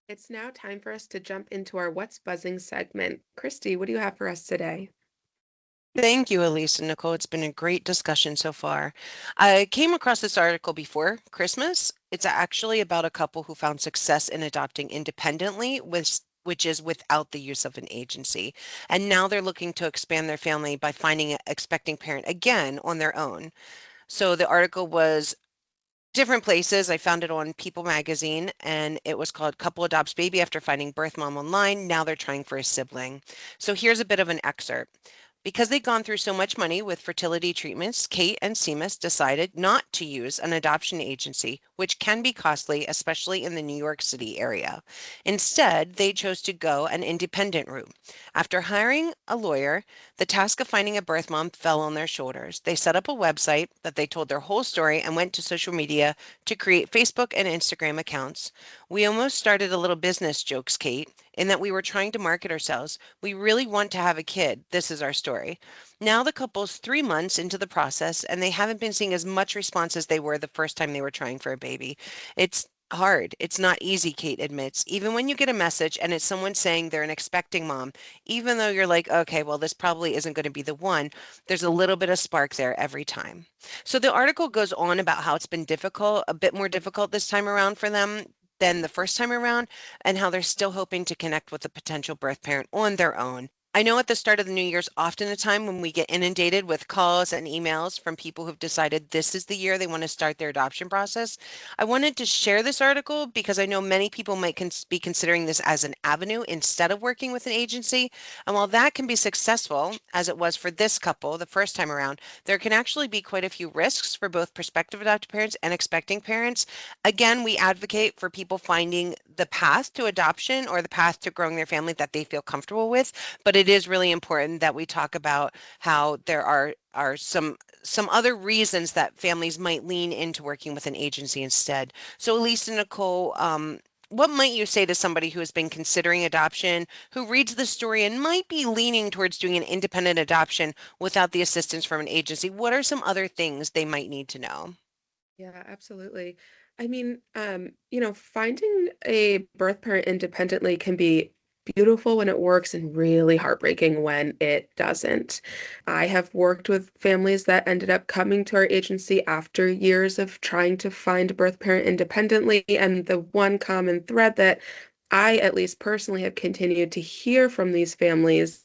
It's now time for us to jump into our What's Buzzing segment. Christy, what do you have for us today? Thank you, Elise and Nicole. It's been a great discussion so far. I came across this article before Christmas. It's actually about a couple who found success in adopting independently, which is without the use of an agency. And now they're looking to expand their family by finding an expecting parent again on their own. So the article was different places. I found it on People magazine, and it was called Couple Adopts Baby After Finding Birth Mom Online. Now they're trying for a sibling. So here's a bit of an excerpt. Because they'd gone through so much money with fertility treatments, Kate and Seamus decided not to use an adoption agency, which can be costly, especially in the New York City area. Instead, they chose to go an independent route. After hiring a lawyer, the task of finding a birth mom fell on their shoulders. They set up a website that they told their whole story and went to social media to create Facebook and Instagram accounts. We almost started a little business, jokes Kate, in that we were trying to market ourselves. We really want to have a kid. This is our story. Now the couple's 3 months into the process, and they haven't been seeing as much response as they were the first time they were trying for a baby. It's hard. It's not easy, Kate admits. Even when you get a message and it's someone saying they're an expecting mom, even though you're like, okay, well, this probably isn't going to be the one, there's a little bit of spark there every time. So the article goes on about how it's been difficult, a bit more difficult this time around for them than the first time around, and how they're still hoping to connect with a potential birth parent on their own. I know at the start of the new year is often a time when we get inundated with calls and emails from people who've decided this is the year they want to start their adoption process. I wanted to share this article because I know many people might be considering this as an avenue instead of working with an agency. And while that can be successful, as it was for this couple the first time around, there can actually be quite a few risks for both prospective adoptive parents and expecting parents. Again, we advocate for people finding the path to adoption or the path to growing their family that they feel comfortable with, but it is really important that we talk about how there are some other reasons that families might lean into working with an agency instead. So Elise and Nicole, what might you say to somebody who has been considering adoption, who reads the story and might be leaning towards doing an independent adoption without the assistance from an agency? What are some other things they might need to know? Yeah, absolutely. I mean, finding a birth parent independently can be beautiful when it works and really heartbreaking when it doesn't. I have worked with families that ended up coming to our agency after years of trying to find a birth parent independently. And the one common thread that I, at least personally, have continued to hear from these families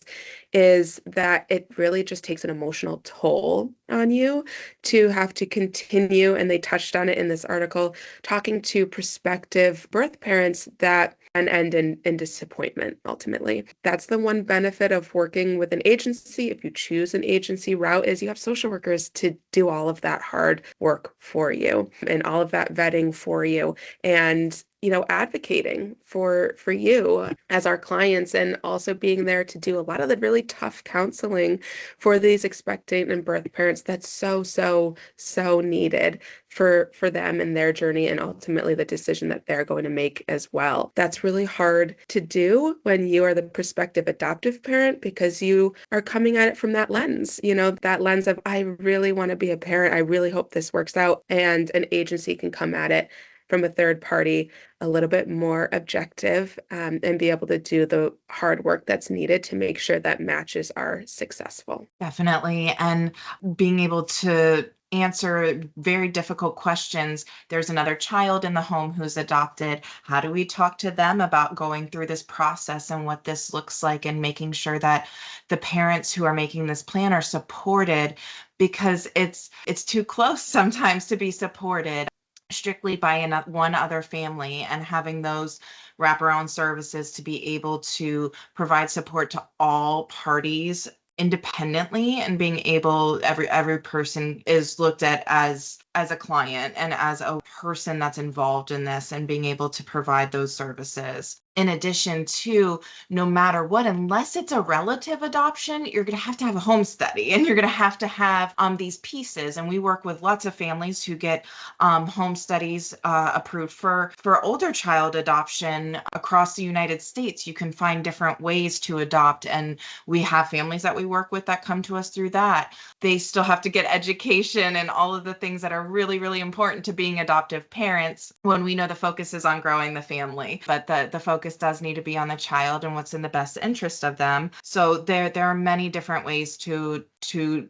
is that it really just takes an emotional toll on you to have to continue, and they touched on it in this article, talking to prospective birth parents that can end in disappointment ultimately. That's the one benefit of working with an agency, if you choose an agency route, is you have social workers to do all of that hard work for you and all of that vetting for you, and advocating for you as our clients, and also being there to do a lot of the really tough counseling for these expectant and birth parents that's so needed for them and their journey, and ultimately the decision that they're going to make as well. That's really hard to do when you are the prospective adoptive parent, because you are coming at it from that lens, that lens of, I really want to be a parent, I really hope this works out, and an agency can come at it from a third party, a little bit more objective, and be able to do the hard work that's needed to make sure that matches are successful. Definitely. And being able to answer very difficult questions. There's another child in the home who's adopted. How do we talk to them about going through this process and what this looks like, and making sure that the parents who are making this plan are supported, because it's too close sometimes to be supported strictly by one other family, and having those wraparound services to be able to provide support to all parties independently, and being able, every person is looked at as a client and as a person that's involved in this, and being able to provide those services. In addition to, no matter what, unless it's a relative adoption, you're going to have a home study, and you're going to have these pieces. And we work with lots of families who get home studies approved for older child adoption across the United States. You can find different ways to adopt, and we have families that we work with that come to us through that. They still have to get education and all of the things that are really, really important to being adoptive parents, when we know the focus is on growing the family, but the focus does need to be on the child and what's in the best interest of them. So there are many different ways to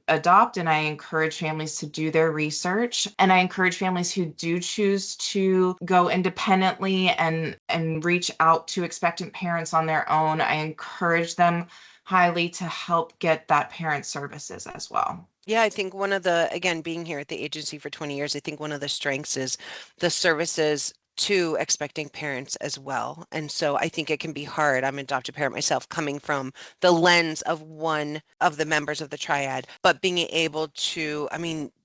adopt, and I encourage families to do their research, and I encourage families who do choose to go independently and reach out to expectant parents on their own. I encourage them highly to help get that parent services as well. Yeah, I think one of the, again, being here at the agency for 20 years, I think one of the strengths is the services to expecting parents as well. And so I think it can be hard. I'm an adopted parent myself, coming from the lens of one of the members of the triad, but being able to,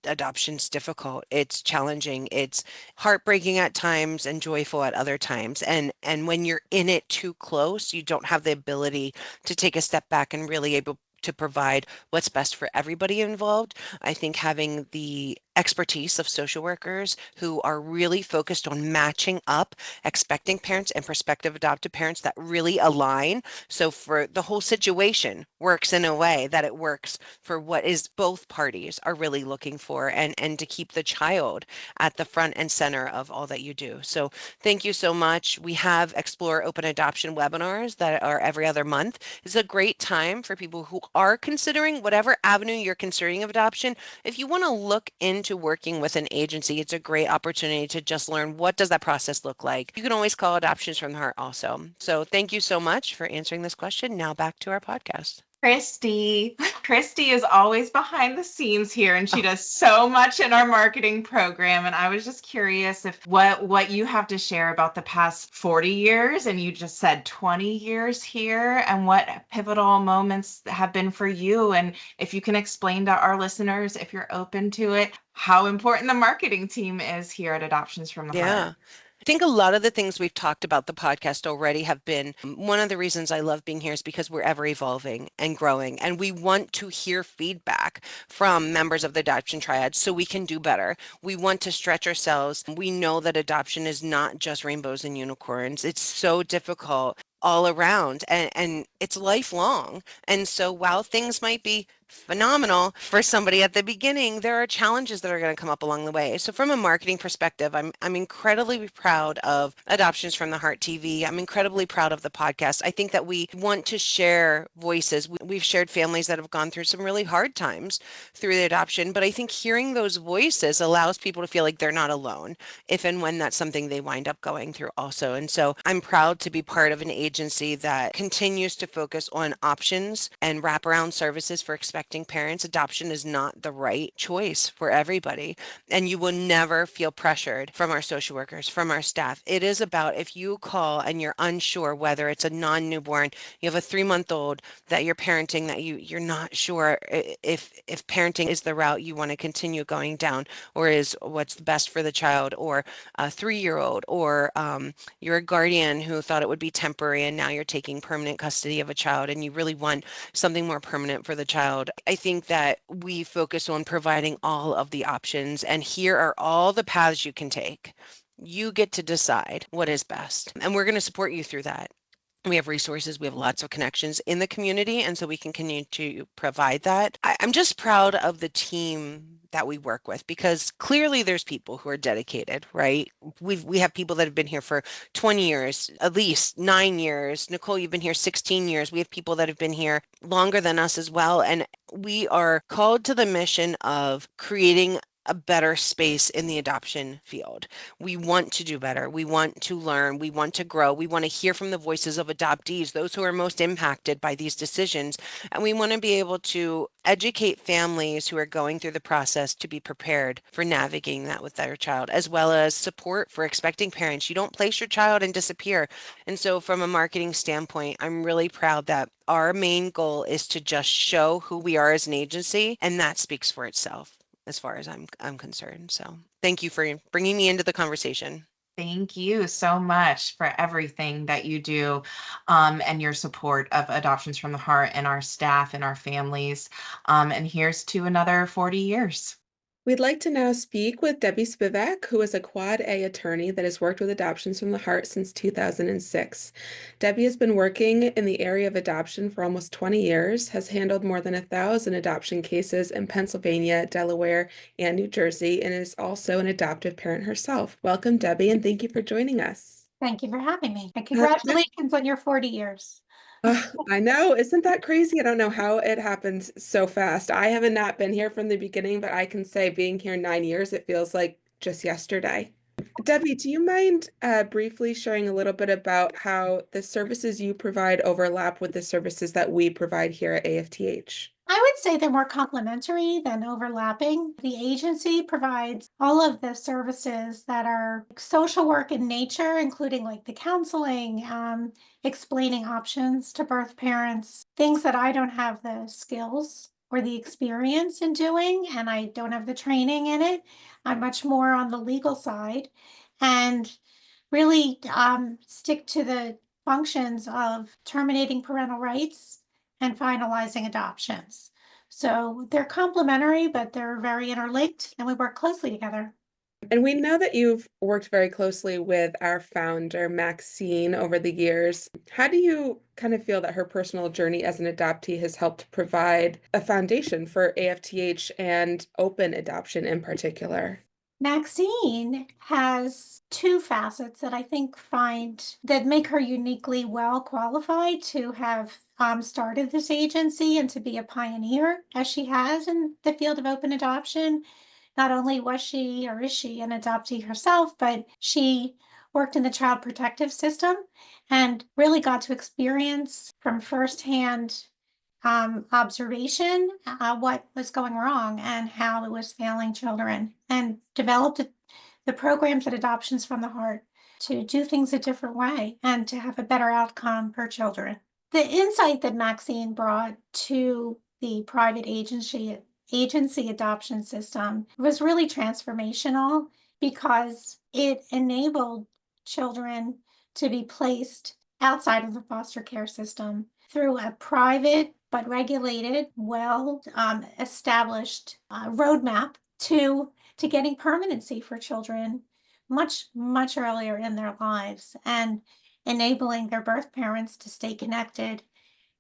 adoption's difficult. It's challenging. It's heartbreaking at times and joyful at other times. And when you're in it too close, you don't have the ability to take a step back and really able to provide what's best for everybody involved. I think having the expertise of social workers who are really focused on matching up expecting parents and prospective adoptive parents that really align. So for the whole situation works in a way that it works for what is both parties are really looking for, and to keep the child at the front and center of all that you do. So thank you so much. We have Explore Open Adoption webinars that are every other month. It's a great time for people who are considering whatever avenue you're considering of adoption. If you want to look into working with an agency, it's a great opportunity to just learn, what does that process look like. You can always call Adoptions from the Heart also. So thank you so much for answering this question. Now back to our podcast. Christy is always behind the scenes here, and she does so much in our marketing program. And I was just curious if what you have to share about the past 40 years, and you just said 20 years here, and what pivotal moments have been for you. And if you can explain to our listeners, if you're open to it, how important the marketing team is here at Adoptions from the Heart. I think a lot of the things we've talked about the podcast already have been, one of the reasons I love being here is because we're ever evolving and growing, and we want to hear feedback from members of the adoption triad so we can do better. We want to stretch ourselves. We know that adoption is not just rainbows and unicorns. It's so difficult all around, and it's lifelong. And so while things might be phenomenal for somebody at the beginning, there are challenges that are going to come up along the way. So from a marketing perspective, I'm incredibly proud of Adoptions from the Heart TV. I'm incredibly proud of the podcast. I think that we want to share voices. We've shared families that have gone through some really hard times through the adoption, but I think hearing those voices allows people to feel like they're not alone if and when that's something they wind up going through also. And so I'm proud to be part of an agency that continues to focus on options and wraparound services for expecting parents. Adoption is not the right choice for everybody, and you will never feel pressured from our social workers, from our staff. It is about if you call and you're unsure whether it's a non-newborn, you have a 3-month-old that you're parenting, that you're not sure if parenting is the route you want to continue going down, or is what's best for the child, or a 3-year-old, or you're a guardian who thought it would be temporary and now you're taking permanent custody of a child and you really want something more permanent for the child. I think that we focus on providing all of the options, and here are all the paths you can take. You get to decide what is best, and we're going to support you through that. We have resources, we have lots of connections in the community, and so we can continue to provide that. I'm just proud of the team that we work with, because clearly there's people who are dedicated, right? We have people that have been here for 20 years, at least 9 years. Nicole, you've been here 16 years. We have people that have been here longer than us as well. And we are called to the mission of creating a better space in the adoption field. We want to do better. We want to learn. We want to grow. We want to hear from the voices of adoptees, those who are most impacted by these decisions. And we want to be able to educate families who are going through the process to be prepared for navigating that with their child, as well as support for expecting parents. You don't place your child and disappear. And so from a marketing standpoint, I'm really proud that our main goal is to just show who we are as an agency, and that speaks for itself as far as I'm concerned. So thank you for bringing me into the conversation. Thank you so much for everything that you do, and your support of Adoptions from the Heart and our staff and our families. And here's to another 40 years. We'd like to now speak with Debbie Spivack, who is a Quad A attorney that has worked with Adoptions from the Heart since 2006. Debbie has been working in the area of adoption for almost 20 years, has handled more than 1,000 adoption cases in Pennsylvania, Delaware, and New Jersey, and is also an adoptive parent herself. Welcome, Debbie, and thank you for joining us. Thank you for having me. And congratulations on your 40 years. I know, isn't that crazy? I don't know how it happens so fast. I haven't not been here from the beginning, but I can say being here 9 years, it feels like just yesterday. Debbie, do you mind briefly sharing a little bit about how the services you provide overlap with the services that we provide here at AFTH? I would say they're more complementary than overlapping. The agency provides all of the services that are social work in nature, including like the counseling, explaining options to birth parents, things that I don't have the skills or the experience in doing, and I don't have the training in it. I'm much more on the legal side and really stick to the functions of terminating parental rights and finalizing adoptions. So they're complementary, but they're very interlinked, and we work closely together. And we know that you've worked very closely with our founder, Maxine, over the years. How do you kind of feel that her personal journey as an adoptee has helped provide a foundation for AFTH and open adoption in particular? Maxine has two facets that I think that make her uniquely well qualified to have started this agency and to be a pioneer as she has in the field of open adoption. Not only was she or is she an adoptee herself, but she worked in the child protective system and really got to experience from firsthand observation what was going wrong and how it was failing children, and developed the programs at Adoptions from the Heart to do things a different way and to have a better outcome for children. The insight that Maxine brought to the private agency adoption system was really transformational because it enabled children to be placed outside of the foster care system through a private but regulated, well established roadmap to getting permanency for children much earlier in their lives, and enabling their birth parents to stay connected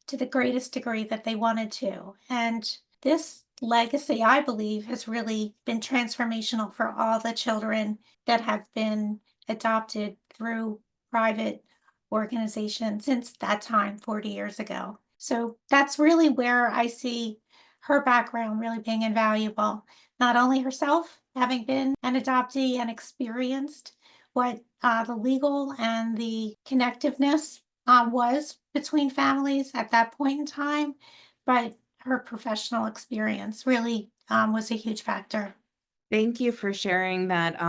to the greatest degree that they wanted to. And this legacy, I believe, has really been transformational for all the children that have been adopted through private organizations since that time, 40 years ago. So that's really where I see her background really being invaluable. Not only herself having been an adoptee and experienced what the legal and the connectiveness was between families at that point in time, but her professional experience really was a huge factor. Thank you for sharing that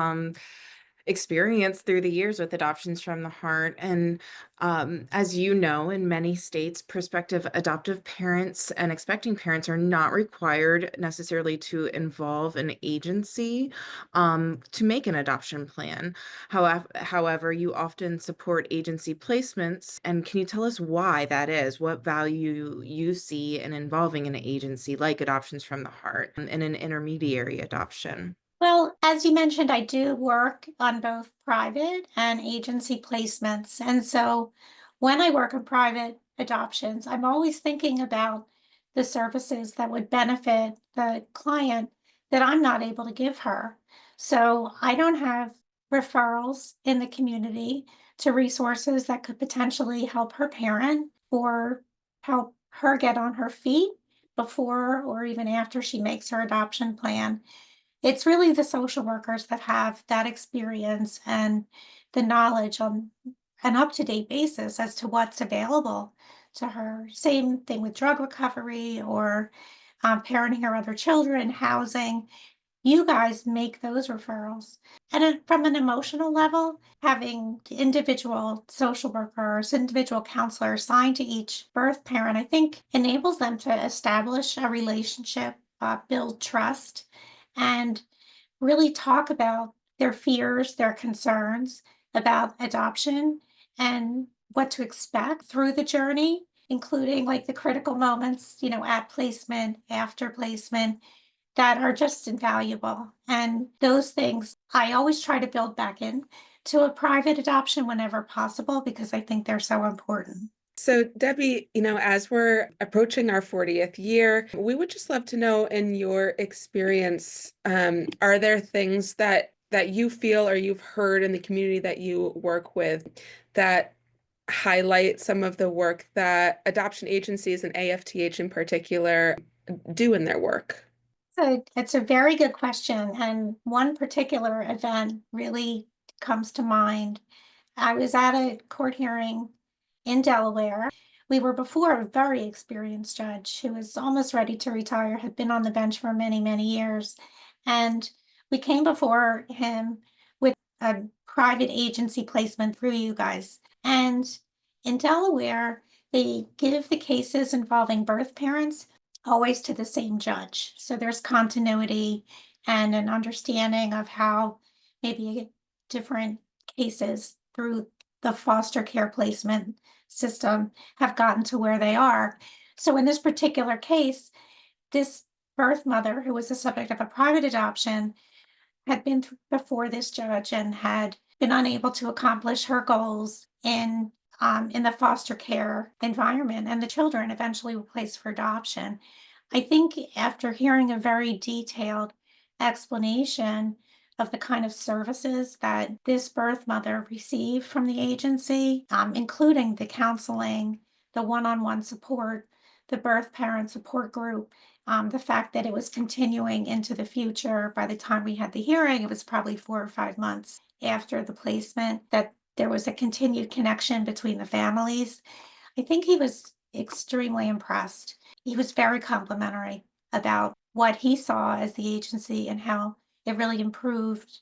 experience through the years with Adoptions from the Heart. And as you know, in many states, prospective adoptive parents and expecting parents are not required necessarily to involve an agency to make an adoption plan. However, you often support agency placements. And can you tell us why that is? What value you see in involving an agency like Adoptions from the Heart in an intermediary adoption? Well, as you mentioned, I do work on both private and agency placements. And so when I work on private adoptions, I'm always thinking about the services that would benefit the client that I'm not able to give her. So I don't have referrals in the community to resources that could potentially help her parent or help her get on her feet before or even after she makes her adoption plan. It's really the social workers that have that experience and the knowledge on an up-to-date basis as to what's available to her. Same thing with drug recovery or parenting her other children, housing. You guys make those referrals. And from an emotional level, having individual social workers, individual counselors assigned to each birth parent, I think enables them to establish a relationship, build trust, and really talk about their fears, their concerns about adoption and what to expect through the journey, including like the critical moments, at placement, after placement, that are just invaluable. And those things I always try to build back in to a private adoption whenever possible because I think they're so important. So, Debbie, as we're approaching our 40th year, we would just love to know, in your experience, are there things that you feel or you've heard in the community that you work with that highlight some of the work that adoption agencies and AFTH in particular do in their work? So it's a very good question. And one particular event really comes to mind. I was at a court hearing in Delaware. We were before a very experienced judge who was almost ready to retire, had been on the bench for many, many years. And we came before him with a private agency placement through you guys. And in Delaware, they give the cases involving birth parents always to the same judge. So there's continuity and an understanding of how maybe different cases through the foster care placement system have gotten to where they are. So in this particular case, this birth mother, who was the subject of a private adoption, had been before this judge and had been unable to accomplish her goals in the foster care environment, and the children eventually were placed for adoption. I think after hearing a very detailed explanation of the kind of services that this birth mother received from the agency, including the counseling, the one-on-one support, the birth parent support group, the fact that it was continuing into the future. By the time we had the hearing, it was probably 4 or 5 months after the placement, that there was a continued connection between the families. I think he was extremely impressed. He was very complimentary about what he saw as the agency and how it really improved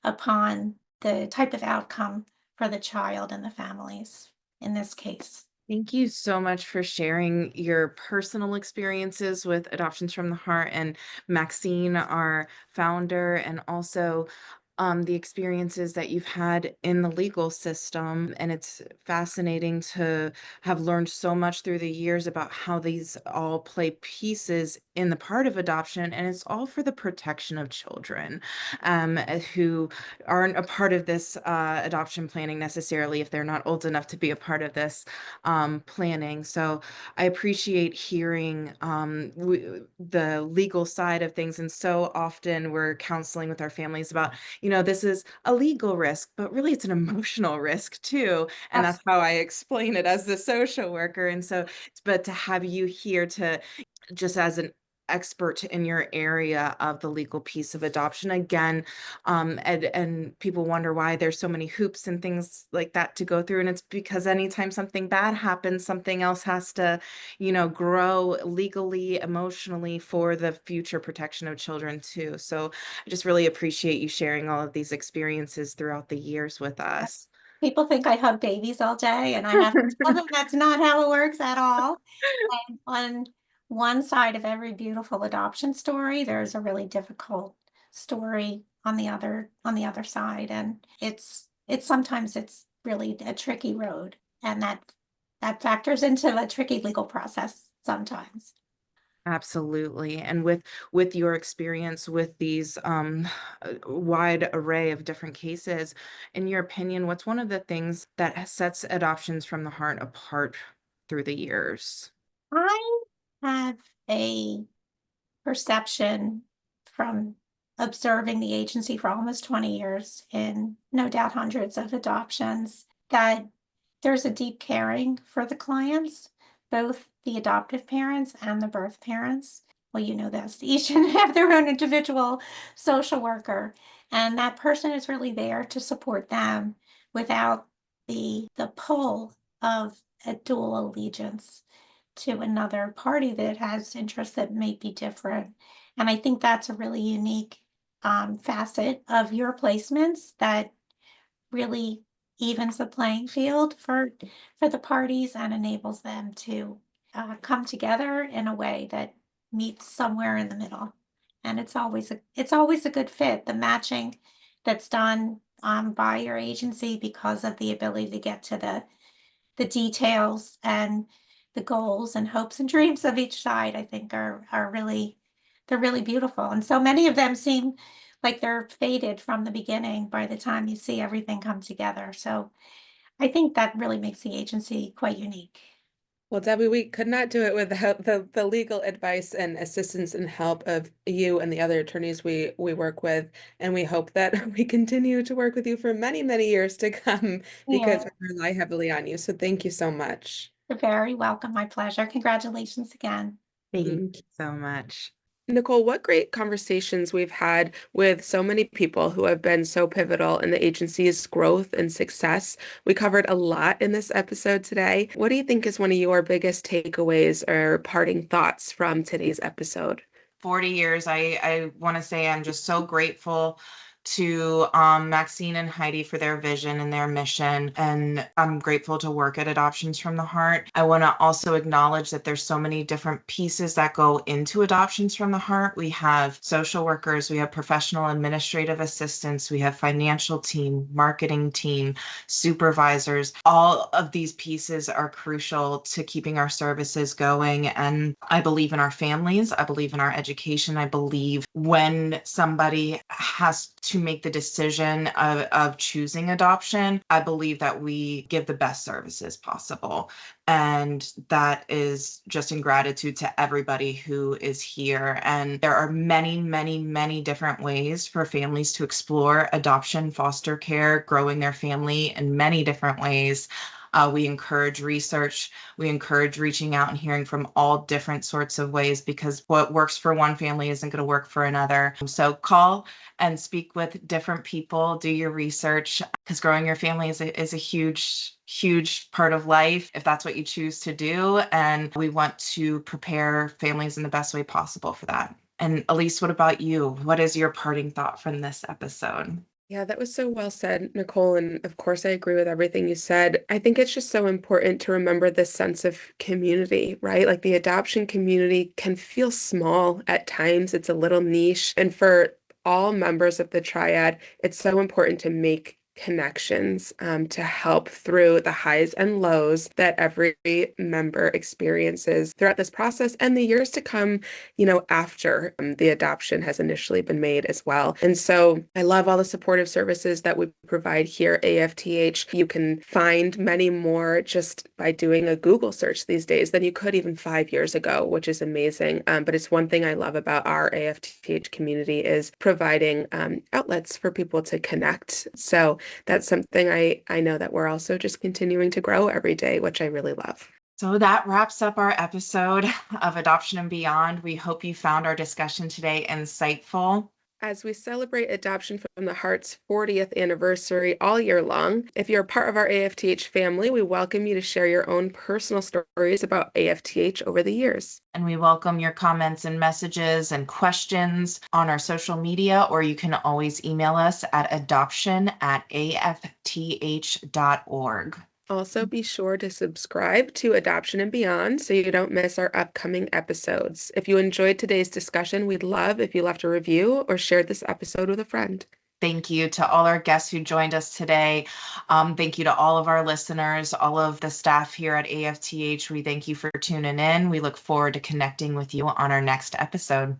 upon the type of outcome for the child and the families in this case. Thank you so much for sharing your personal experiences with Adoptions from the Heart, and Maxine, our founder, and also the experiences that you've had in the legal system. And it's fascinating to have learned so much through the years about how these all play pieces in the part of adoption. And it's all for the protection of children who aren't a part of this adoption planning necessarily if they're not old enough to be a part of this planning. So I appreciate hearing the legal side of things. And so often we're counseling with our families about, this is a legal risk, but really it's an emotional risk too. And that's how I explain it as the social worker. And so, but to have you here to just as an expert in your area of the legal piece of adoption again, and people wonder why there's so many hoops and things like that to go through, and it's because anytime something bad happens, something else has to grow legally, emotionally for the future protection of children too. So I just really appreciate you sharing all of these experiences throughout the years with us. People think I hug babies all day, and I have to tell them that's not how it works at all. And on one side of every beautiful adoption story, there's a really difficult story on the other side, and it's sometimes it's really a tricky road, and that factors into a tricky legal process sometimes. Absolutely. And with your experience with these wide array of different cases, in your opinion, what's one of the things that sets adoptions from the heart apart through the years? I have a perception from observing the agency for almost 20 years in no doubt hundreds of adoptions that there's a deep caring for the clients, both the adoptive parents and the birth parents. Well, you know this, each have their own individual social worker, and that person is really there to support them without the pull of a dual allegiance to another party that has interests that may be different. And I think that's a really unique facet of your placements that really evens the playing field for the parties and enables them to come together in a way that meets somewhere in the middle. And it's always a good fit. The matching that's done by your agency because of the ability to get to the details and the goals and hopes and dreams of each side, I think are really, they're really beautiful. And so many of them seem like they're faded from the beginning by the time you see everything come together. So I think that really makes the agency quite unique. Well, Debbie, we could not do it without the legal advice and assistance and help of you and the other attorneys we work with. And we hope that we continue to work with you for many, many years to come because Yeah, we rely heavily on you. So thank you so much. you're very welcome. My pleasure. Congratulations again. Thank you Thank so much. Nicole, what great conversations we've had with so many people who have been so pivotal in the agency's growth and success. We covered a lot in this episode today. What do you think is one of your biggest takeaways or parting thoughts from today's episode? 40 years, I want to say I'm just so grateful to Maxine and Heidi for their vision and their mission. And I'm grateful to work at Adoptions from the Heart. I want to also acknowledge that there's so many different pieces that go into Adoptions from the Heart. We have social workers, we have professional administrative assistants, we have financial team, marketing team, supervisors. All of these pieces are crucial to keeping our services going. And I believe in our families. I believe in our education. I believe when somebody has to make the decision of choosing adoption, I believe that we give the best services possible. And that is just in gratitude to everybody who is here. And there are many, many, many different ways for families to explore adoption, foster care, growing their family in many different ways. We encourage research. We encourage reaching out and hearing from all different sorts of ways because what works for one family isn't going to work for another. So call and speak with different people, do your research because growing your family is a huge, huge part of life if that's what you choose to do. And we want to prepare families in the best way possible for that. And Elise, what about you? What is your parting thought from this episode? Yeah, that was so well said, Nicole. And of course, I agree with everything you said. I think it's just so important to remember this sense of community, right? Like the adoption community can feel small at times. It's a little niche. And for all members of the triad, it's so important to make connections to help through the highs and lows that every member experiences throughout this process and the years to come, after the adoption has initially been made as well. And so I love all the supportive services that we provide here at AFTH. You can find many more just by doing a Google search these days than you could even 5 years ago, which is amazing. But it's one thing I love about our AFTH community is providing outlets for people to connect. So that's something I know that we're also just continuing to grow every day, which I really love. So that wraps up our episode of Adoption and Beyond. We hope you found our discussion today insightful. As we celebrate Adoption from the Heart's 40th anniversary all year long, if you're a part of our AFTH family, we welcome you to share your own personal stories about AFTH over the years. And we welcome your comments and messages and questions on our social media, or you can always email us at adoption@afth.org. Also, be sure to subscribe to Adoption and Beyond so you don't miss our upcoming episodes. If you enjoyed today's discussion, we'd love if you left a review or shared this episode with a friend. Thank you to all our guests who joined us today. Thank you to all of our listeners, all of the staff here at AFTH. We thank you for tuning in. We look forward to connecting with you on our next episode.